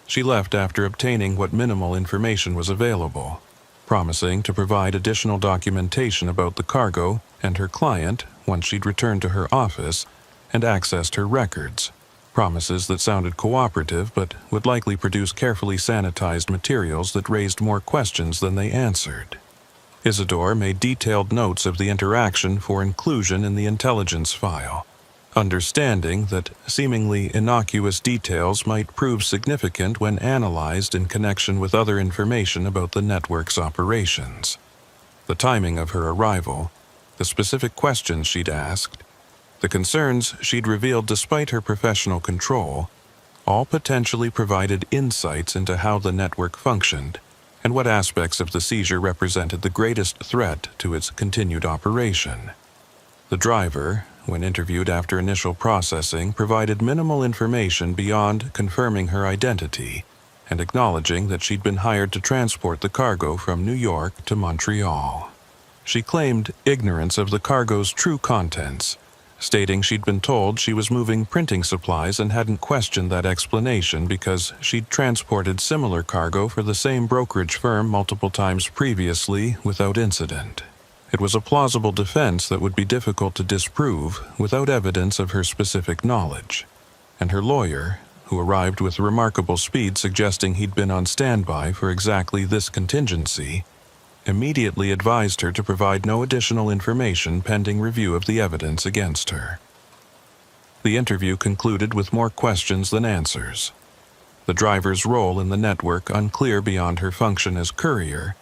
She left after obtaining what minimal information was available, promising to provide additional documentation about the cargo and her client once she'd returned to her office and accessed her records, promises that sounded cooperative but would likely produce carefully sanitized materials that raised more questions than they answered. Isidore made detailed notes of the interaction for inclusion in the intelligence file, understanding that seemingly innocuous details might prove significant when analyzed in connection with other information about the network's operations. The timing of her arrival, the specific questions she'd asked, The concerns she'd revealed despite her professional control all potentially provided insights into how the network functioned and what aspects of the seizure represented the greatest threat to its continued operation. The driver, when interviewed after initial processing, provided minimal information beyond confirming her identity and acknowledging that she'd been hired to transport the cargo from New York to Montreal. She claimed ignorance of the cargo's true contents, stating she'd been told she was moving printing supplies and hadn't questioned that explanation because she'd transported similar cargo for the same brokerage firm multiple times previously without incident. It was a plausible defense that would be difficult to disprove without evidence of her specific knowledge, and her lawyer, who arrived with remarkable speed suggesting he'd been on standby for exactly this contingency, immediately advised her to provide no additional information pending review of the evidence against her. The interview concluded with more questions than answers. The driver's role in the network unclear beyond her function as courier,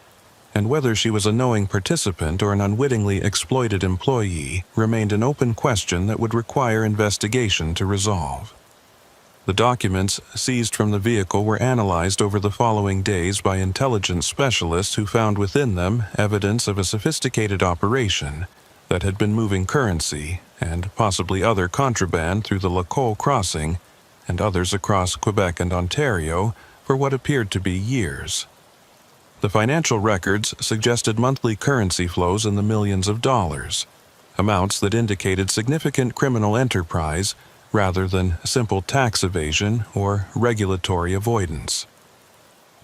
and whether she was a knowing participant or an unwittingly exploited employee remained an open question that would require investigation to resolve. The documents seized from the vehicle were analyzed over the following days by intelligence specialists who found within them evidence of a sophisticated operation that had been moving currency and possibly other contraband through the Lacolle crossing and others across Quebec and Ontario for what appeared to be years. The financial records suggested monthly currency flows in the millions of dollars, amounts that indicated significant criminal enterprise rather than simple tax evasion or regulatory avoidance.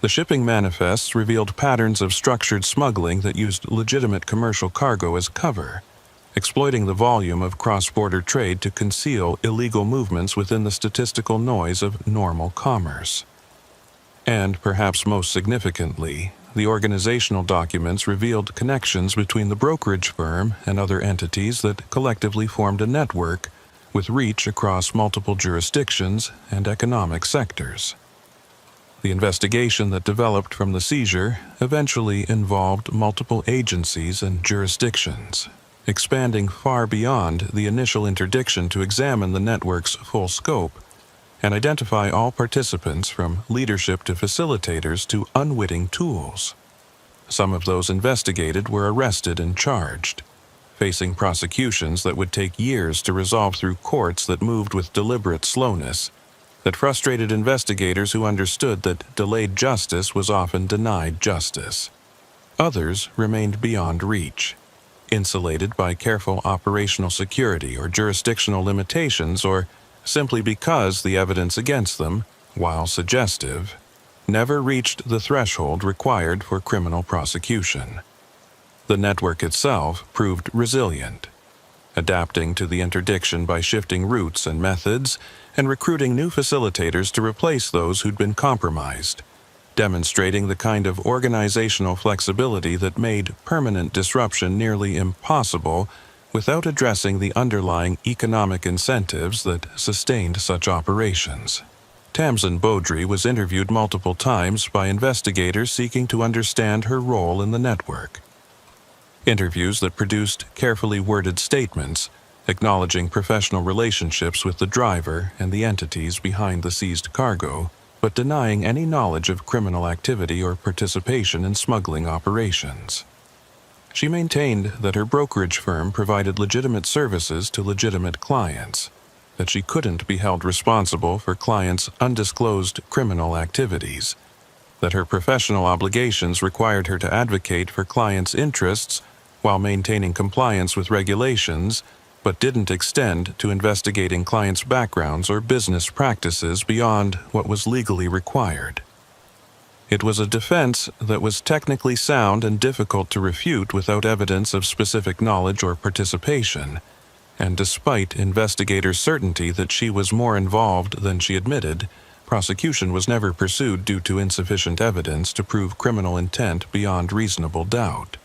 The shipping manifests revealed patterns of structured smuggling that used legitimate commercial cargo as cover, exploiting the volume of cross-border trade to conceal illegal movements within the statistical noise of normal commerce. And, perhaps most significantly, the organizational documents revealed connections between the brokerage firm and other entities that collectively formed a network with reach across multiple jurisdictions and economic sectors. The investigation that developed from the seizure eventually involved multiple agencies and jurisdictions, expanding far beyond the initial interdiction to examine the network's full scope and identify all participants from leadership to facilitators to unwitting tools. Some of those investigated were arrested and charged, facing prosecutions that would take years to resolve through courts that moved with deliberate slowness, that frustrated investigators who understood that delayed justice was often denied justice. Others remained beyond reach, insulated by careful operational security or jurisdictional limitations, or simply because the evidence against them, while suggestive, never reached the threshold required for criminal prosecution. The network itself proved resilient, adapting to the interdiction by shifting routes and methods and recruiting new facilitators to replace those who'd been compromised, demonstrating the kind of organizational flexibility that made permanent disruption nearly impossible without addressing the underlying economic incentives that sustained such operations. Tamsin Beaudry was interviewed multiple times by investigators seeking to understand her role in the network. Interviews that produced carefully worded statements acknowledging professional relationships with the driver and the entities behind the seized cargo, but denying any knowledge of criminal activity or participation in smuggling operations. She maintained that her brokerage firm provided legitimate services to legitimate clients, that she couldn't be held responsible for clients' undisclosed criminal activities, that her professional obligations required her to advocate for clients' interests while maintaining compliance with regulations, but didn't extend to investigating clients' backgrounds or business practices beyond what was legally required. It was a defense that was technically sound and difficult to refute without evidence of specific knowledge or participation, and despite investigators' certainty that she was more involved than she admitted, prosecution was never pursued due to insufficient evidence to prove criminal intent beyond reasonable doubt.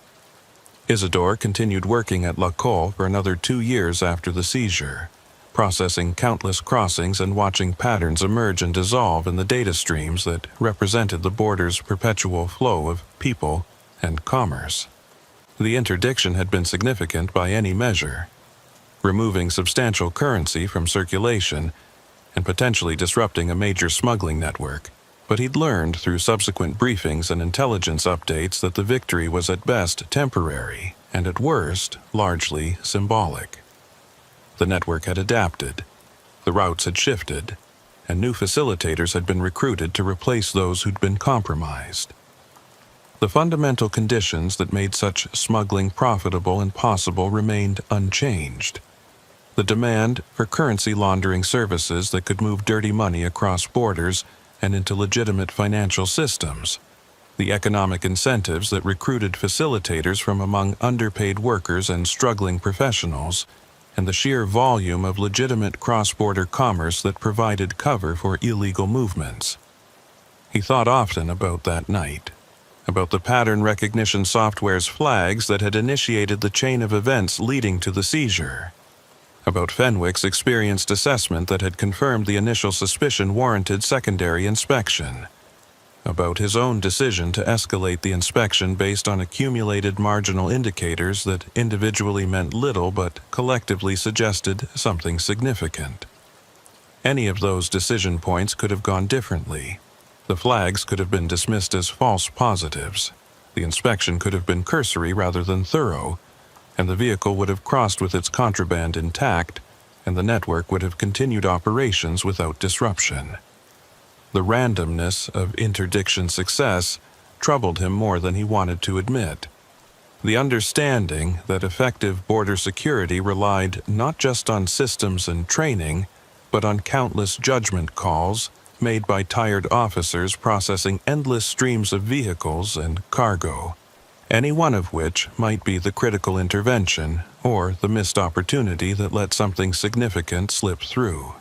Isidore continued working at Lacolle for another 2 years after the seizure, processing countless crossings and watching patterns emerge and dissolve in the data streams that represented the border's perpetual flow of people and commerce. The interdiction had been significant by any measure. removing substantial currency from circulation and potentially disrupting a major smuggling network. But he'd learned through subsequent briefings and intelligence updates that the victory was at best temporary and at worst largely symbolic. The network had adapted, the routes had shifted, and new facilitators had been recruited to replace those who'd been compromised. The fundamental conditions that made such smuggling profitable and possible remained unchanged. The demand for currency laundering services that could move dirty money across borders and into legitimate financial systems, the economic incentives that recruited facilitators from among underpaid workers and struggling professionals, and the sheer volume of legitimate cross-border commerce that provided cover for illegal movements. He thought often about that night, about the pattern recognition software's flags that had initiated the chain of events leading to the seizure, about Fenwick's experienced assessment that had confirmed the initial suspicion warranted secondary inspection, about his own decision to escalate the inspection based on accumulated marginal indicators that individually meant little but collectively suggested something significant. Any of those decision points could have gone differently. The flags could have been dismissed as false positives. The inspection could have been cursory rather than thorough, and the vehicle would have crossed with its contraband intact, and the network would have continued operations without disruption. The randomness of interdiction success troubled him more than he wanted to admit. The understanding that effective border security relied not just on systems and training, but on countless judgment calls made by tired officers processing endless streams of vehicles and cargo, any one of which might be the critical intervention or the missed opportunity that let something significant slip through.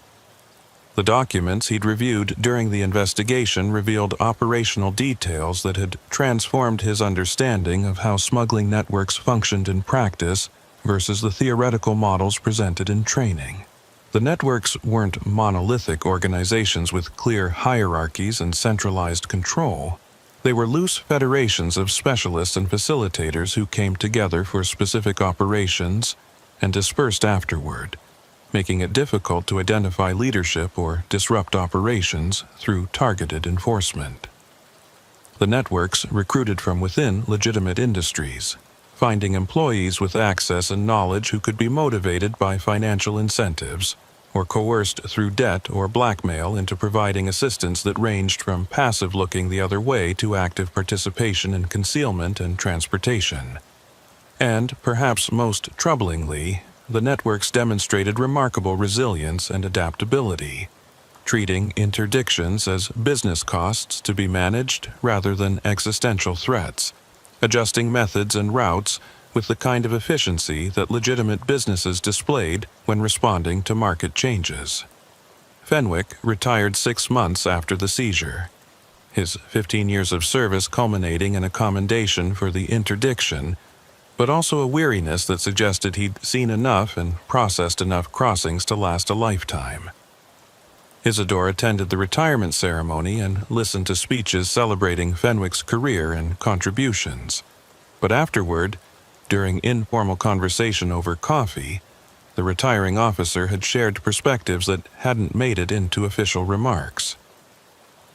The documents he'd reviewed during the investigation revealed operational details that had transformed his understanding of how smuggling networks functioned in practice versus the theoretical models presented in training. The networks weren't monolithic organizations with clear hierarchies and centralized control. They were loose federations of specialists and facilitators who came together for specific operations and dispersed afterward, making it difficult to identify leadership or disrupt operations through targeted enforcement. The networks recruited from within legitimate industries, finding employees with access and knowledge who could be motivated by financial incentives or coerced through debt or blackmail into providing assistance that ranged from passive looking the other way to active participation in concealment and transportation. And, perhaps most troublingly, the networks demonstrated remarkable resilience and adaptability, treating interdictions as business costs to be managed rather than existential threats, adjusting methods and routes with the kind of efficiency that legitimate businesses displayed when responding to market changes. Fenwick retired 6 months after the seizure, his 15 years of service culminating in a commendation for the interdiction, but also a weariness that suggested he'd seen enough and processed enough crossings to last a lifetime. Isidore attended the retirement ceremony and listened to speeches celebrating Fenwick's career and contributions. But afterward, during informal conversation over coffee, the retiring officer had shared perspectives that hadn't made it into official remarks.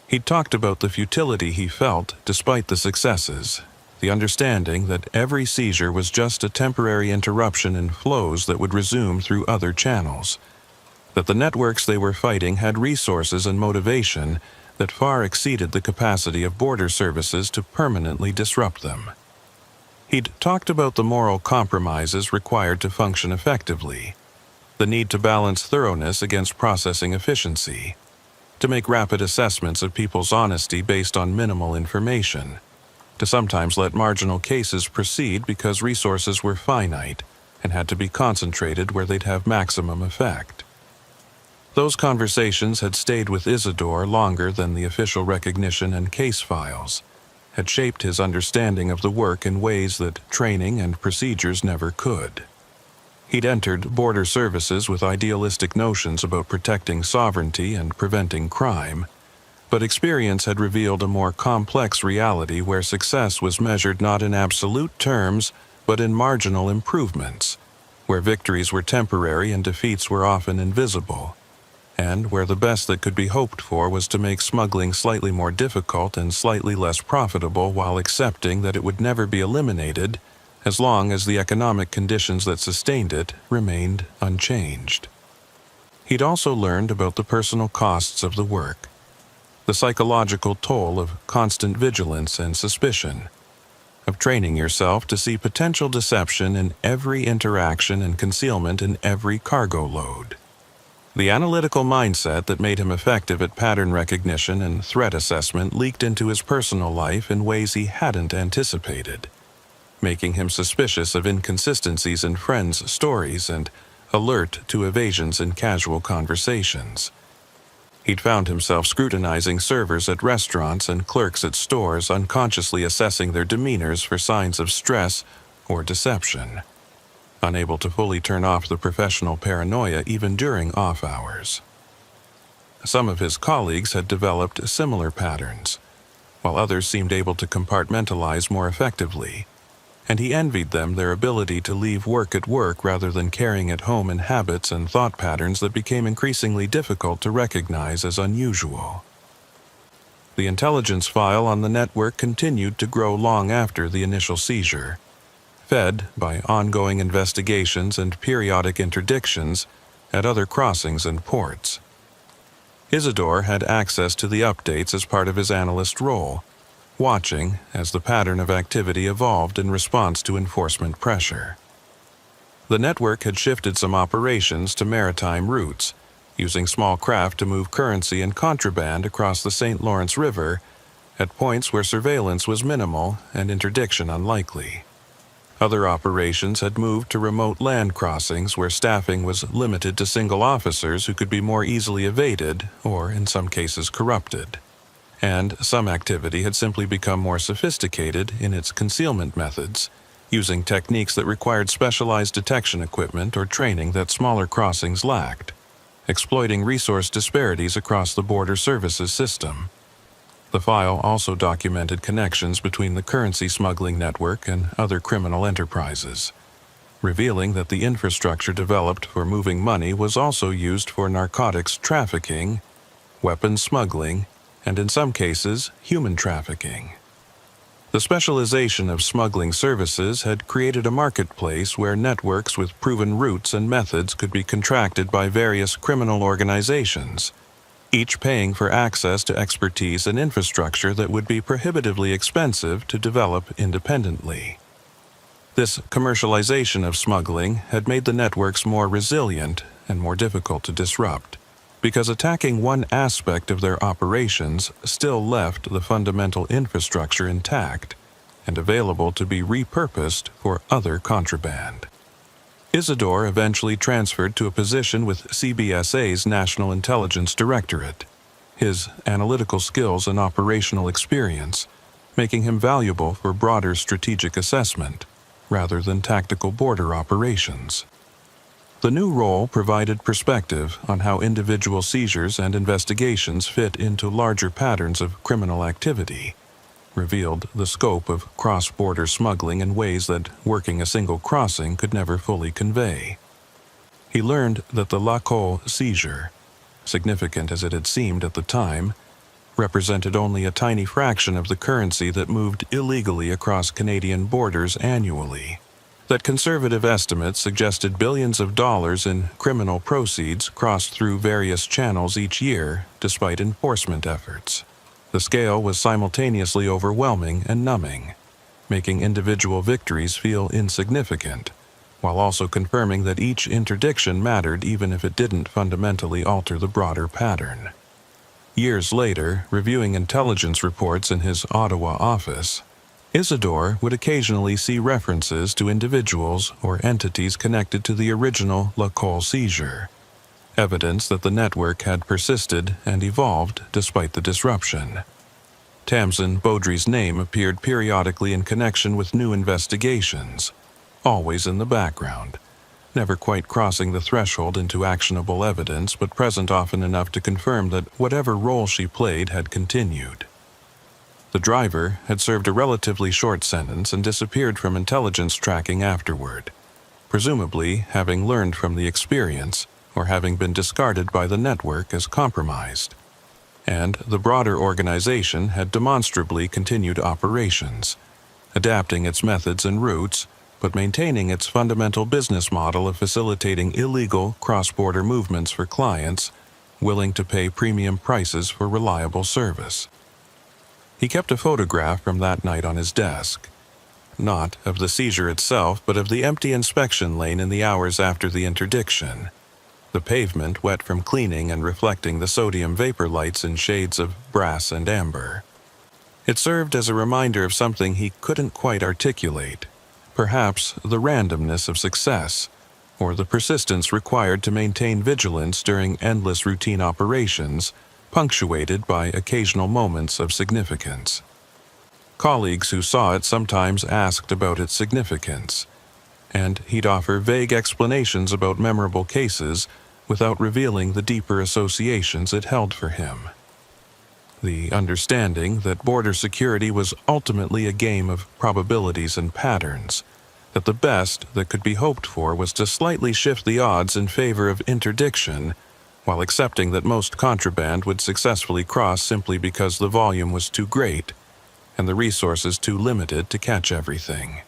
He'd talked about the futility he felt despite the successes, the understanding that every seizure was just a temporary interruption in flows that would resume through other channels, that the networks they were fighting had resources and motivation that far exceeded the capacity of border services to permanently disrupt them. He'd talked about the moral compromises required to function effectively, the need to balance thoroughness against processing efficiency, to make rapid assessments of people's honesty based on minimal information, to sometimes let marginal cases proceed because resources were finite and had to be concentrated where they'd have maximum effect. Those conversations had stayed with Isidore longer than the official recognition and case files, had shaped his understanding of the work in ways that training and procedures never could. He'd entered border services with idealistic notions about protecting sovereignty and preventing crime, but experience had revealed a more complex reality where success was measured not in absolute terms, but in marginal improvements, where victories were temporary and defeats were often invisible, and where the best that could be hoped for was to make smuggling slightly more difficult and slightly less profitable while accepting that it would never be eliminated as long as the economic conditions that sustained it remained unchanged. He'd also learned about the personal costs of the work, the psychological toll of constant vigilance and suspicion, of training yourself to see potential deception in every interaction and concealment in every cargo load. The analytical mindset that made him effective at pattern recognition and threat assessment leaked into his personal life in ways he hadn't anticipated, making him suspicious of inconsistencies in friends' stories and alert to evasions in casual conversations. He'd found himself scrutinizing servers at restaurants and clerks at stores, unconsciously assessing their demeanors for signs of stress or deception, unable to fully turn off the professional paranoia even during off hours. Some of his colleagues had developed similar patterns, while others seemed able to compartmentalize more effectively, and he envied them their ability to leave work at work rather than carrying it home in habits and thought patterns that became increasingly difficult to recognize as unusual. The intelligence file on the network continued to grow long after the initial seizure, fed by ongoing investigations and periodic interdictions at other crossings and ports. Isidore had access to the updates as part of his analyst role, watching as the pattern of activity evolved in response to enforcement pressure. The network had shifted some operations to maritime routes, using small craft to move currency and contraband across the St. Lawrence River at points where surveillance was minimal and interdiction unlikely. Other operations had moved to remote land crossings where staffing was limited to single officers who could be more easily evaded or, in some cases, corrupted. And some activity had simply become more sophisticated in its concealment methods, using techniques that required specialized detection equipment or training that smaller crossings lacked, exploiting resource disparities across the border services system. The file also documented connections between the currency smuggling network and other criminal enterprises, revealing that the infrastructure developed for moving money was also used for narcotics trafficking, weapons smuggling, and in some cases, human trafficking. The specialization of smuggling services had created a marketplace where networks with proven routes and methods could be contracted by various criminal organizations, each paying for access to expertise and infrastructure that would be prohibitively expensive to develop independently. This commercialization of smuggling had made the networks more resilient and more difficult to disrupt, because attacking one aspect of their operations still left the fundamental infrastructure intact and available to be repurposed for other contraband. Isidore eventually transferred to a position with CBSA's National Intelligence Directorate, his analytical skills and operational experience making him valuable for broader strategic assessment rather than tactical border operations. The new role provided perspective on how individual seizures and investigations fit into larger patterns of criminal activity, revealed the scope of cross-border smuggling in ways that working a single crossing could never fully convey. He learned that the Lacolle seizure, significant as it had seemed at the time, represented only a tiny fraction of the currency that moved illegally across Canadian borders annually, that conservative estimates suggested billions of dollars in criminal proceeds crossed through various channels each year despite enforcement efforts. The scale was simultaneously overwhelming and numbing, making individual victories feel insignificant, while also confirming that each interdiction mattered even if it didn't fundamentally alter the broader pattern. Years later, reviewing intelligence reports in his Ottawa office, Isidore would occasionally see references to individuals or entities connected to the original Lacolle seizure, evidence that the network had persisted and evolved despite the disruption. Tamsin Beaudry's name appeared periodically in connection with new investigations, always in the background, never quite crossing the threshold into actionable evidence, but present often enough to confirm that whatever role she played had continued. The driver had served a relatively short sentence and disappeared from intelligence tracking afterward, presumably having learned from the experience or having been discarded by the network as compromised. And the broader organization had demonstrably continued operations, adapting its methods and routes, but maintaining its fundamental business model of facilitating illegal cross-border movements for clients willing to pay premium prices for reliable service. He kept a photograph from that night on his desk, not of the seizure itself, but of the empty inspection lane in the hours after the interdiction, the pavement wet from cleaning and reflecting the sodium vapor lights in shades of brass and amber. It served as a reminder of something he couldn't quite articulate, perhaps the randomness of success, or the persistence required to maintain vigilance during endless routine operations, punctuated by occasional moments of significance. Colleagues who saw it sometimes asked about its significance, and he'd offer vague explanations about memorable cases without revealing the deeper associations it held for him. The understanding that border security was ultimately a game of probabilities and patterns, that the best that could be hoped for was to slightly shift the odds in favor of interdiction, while accepting that most contraband would successfully cross simply because the volume was too great and the resources too limited to catch everything.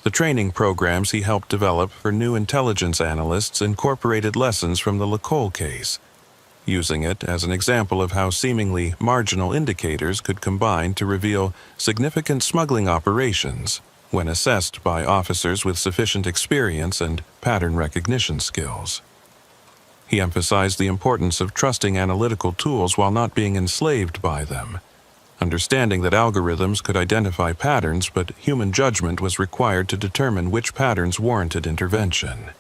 The training programs he helped develop for new intelligence analysts incorporated lessons from the Lacole case, using it as an example of how seemingly marginal indicators could combine to reveal significant smuggling operations when assessed by officers with sufficient experience and pattern recognition skills. He emphasized the importance of trusting analytical tools while not being enslaved by them, understanding that algorithms could identify patterns, but human judgment was required to determine which patterns warranted intervention.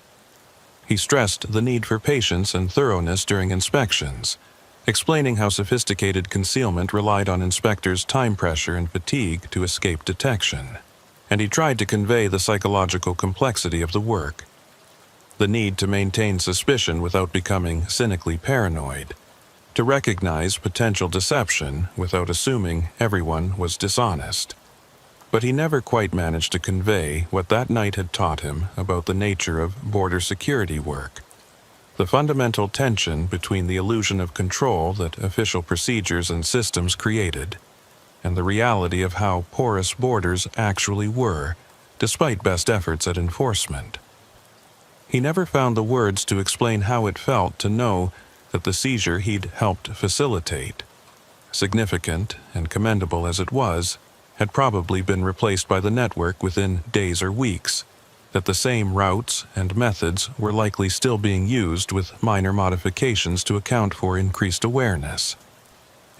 He stressed the need for patience and thoroughness during inspections, explaining how sophisticated concealment relied on inspectors' time pressure and fatigue to escape detection. And he tried to convey the psychological complexity of the work, the need to maintain suspicion without becoming cynically paranoid, to recognize potential deception without assuming everyone was dishonest. But he never quite managed to convey what that night had taught him about the nature of border security work, the fundamental tension between the illusion of control that official procedures and systems created and the reality of how porous borders actually were, despite best efforts at enforcement. He never found the words to explain how it felt to know that the seizure he'd helped facilitate, significant and commendable as it was, had probably been replaced by the network within days or weeks, that the same routes and methods were likely still being used with minor modifications to account for increased awareness.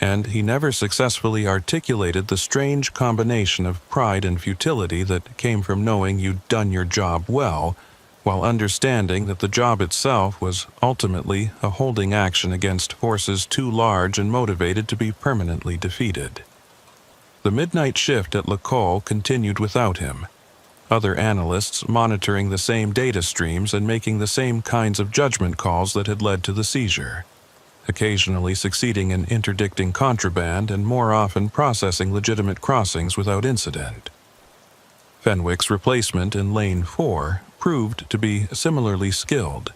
And he never successfully articulated the strange combination of pride and futility that came from knowing you'd done your job well, while understanding that the job itself was ultimately a holding action against forces too large and motivated to be permanently defeated. The midnight shift at Lacole continued without him, other analysts monitoring the same data streams and making the same kinds of judgment calls that had led to the seizure, occasionally succeeding in interdicting contraband and more often processing legitimate crossings without incident. Fenwick's replacement in Lane 4 proved to be similarly skilled,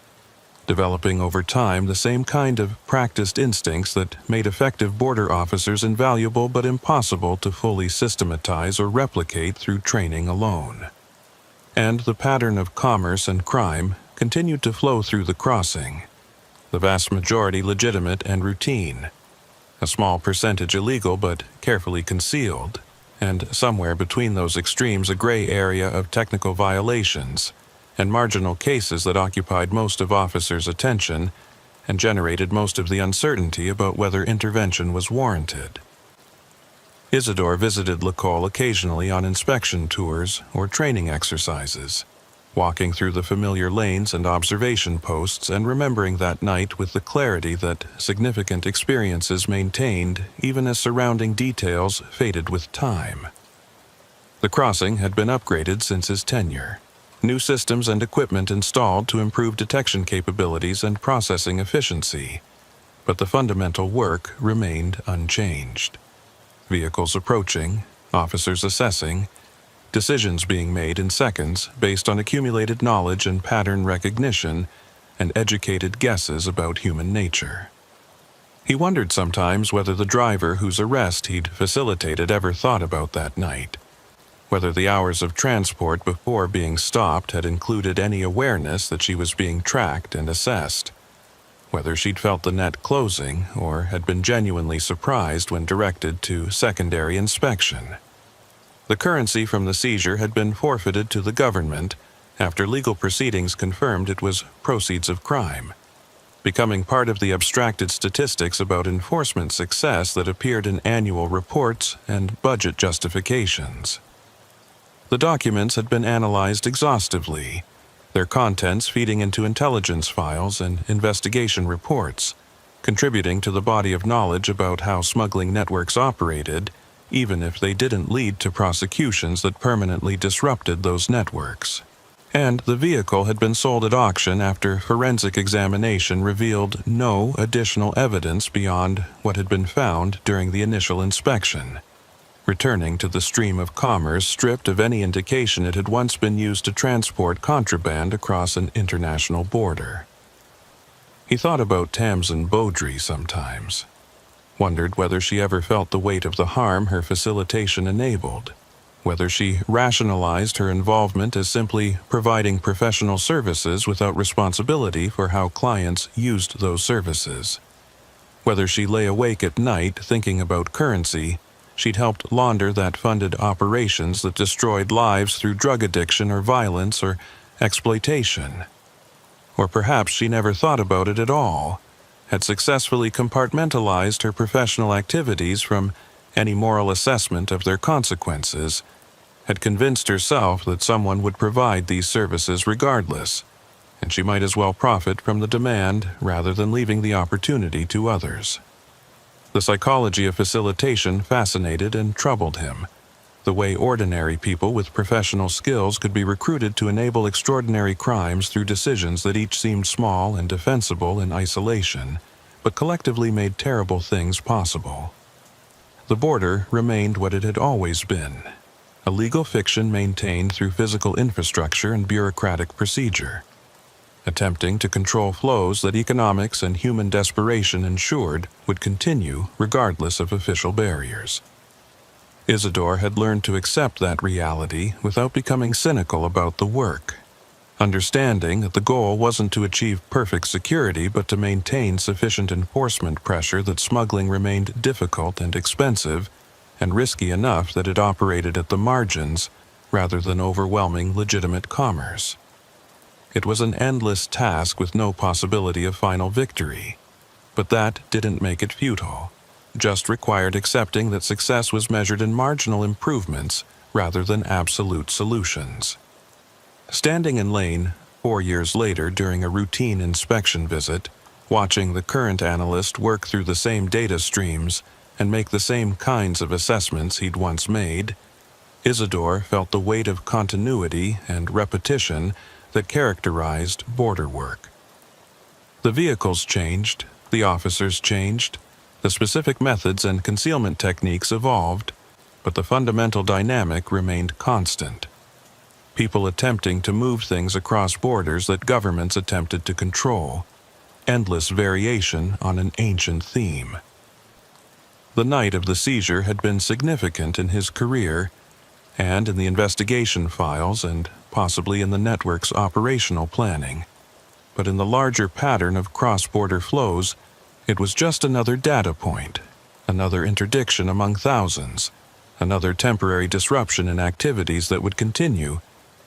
developing over time the same kind of practiced instincts that made effective border officers invaluable but impossible to fully systematize or replicate through training alone. And the pattern of commerce and crime continued to flow through the crossing, the vast majority legitimate and routine, a small percentage illegal but carefully concealed, and somewhere between those extremes a gray area of technical violations and marginal cases that occupied most of officers' attention and generated most of the uncertainty about whether intervention was warranted. Isidore visited Lacole occasionally on inspection tours or training exercises, walking through the familiar lanes and observation posts and remembering that night with the clarity that significant experiences maintained even as surrounding details faded with time. The crossing had been upgraded since his tenure. New systems and equipment installed to improve detection capabilities and processing efficiency, but the fundamental work remained unchanged. Vehicles approaching, officers assessing, decisions being made in seconds based on accumulated knowledge and pattern recognition and educated guesses about human nature. He wondered sometimes whether the driver whose arrest he'd facilitated ever thought about that night, whether the hours of transport before being stopped had included any awareness that she was being tracked and assessed, whether she'd felt the net closing or had been genuinely surprised when directed to secondary inspection. The currency from the seizure had been forfeited to the government after legal proceedings confirmed it was proceeds of crime, becoming part of the abstracted statistics about enforcement success that appeared in annual reports and budget justifications. The documents had been analyzed exhaustively, their contents feeding into intelligence files and investigation reports, contributing to the body of knowledge about how smuggling networks operated, even if they didn't lead to prosecutions that permanently disrupted those networks. And the vehicle had been sold at auction after forensic examination revealed no additional evidence beyond what had been found during the initial inspection, returning to the stream of commerce stripped of any indication it had once been used to transport contraband across an international border. He thought about Tamsin Beaudry sometimes, wondered whether she ever felt the weight of the harm her facilitation enabled, whether she rationalized her involvement as simply providing professional services without responsibility for how clients used those services, whether she lay awake at night thinking about currency she'd helped launder that funded operations that destroyed lives through drug addiction or violence or exploitation. Or perhaps she never thought about it at all, had successfully compartmentalized her professional activities from any moral assessment of their consequences, had convinced herself that someone would provide these services regardless, and she might as well profit from the demand rather than leaving the opportunity to others. The psychology of facilitation fascinated and troubled him, the way ordinary people with professional skills could be recruited to enable extraordinary crimes through decisions that each seemed small and defensible in isolation, but collectively made terrible things possible. The border remained what it had always been, a legal fiction maintained through physical infrastructure and bureaucratic procedure, attempting to control flows that economics and human desperation ensured would continue regardless of official barriers. Isidore had learned to accept that reality without becoming cynical about the work, understanding that the goal wasn't to achieve perfect security but to maintain sufficient enforcement pressure that smuggling remained difficult and expensive and risky enough that it operated at the margins rather than overwhelming legitimate commerce. It was an endless task with no possibility of final victory, but that didn't make it futile, just required accepting that success was measured in marginal improvements rather than absolute solutions. Standing in Lane 4 years later during a routine inspection visit, watching the current analyst work through the same data streams and make the same kinds of assessments he'd once made, Isidore felt the weight of continuity and repetition that characterized border work. The vehicles changed, the officers changed, the specific methods and concealment techniques evolved, but the fundamental dynamic remained constant. People attempting to move things across borders that governments attempted to control, endless variation on an ancient theme. The night of the seizure had been significant in his career and in the investigation files and possibly in the network's operational planning. But in the larger pattern of cross-border flows, it was just another data point, another interdiction among thousands, another temporary disruption in activities that would continue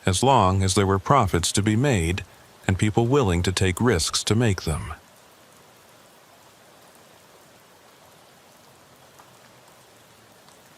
as long as there were profits to be made and people willing to take risks to make them.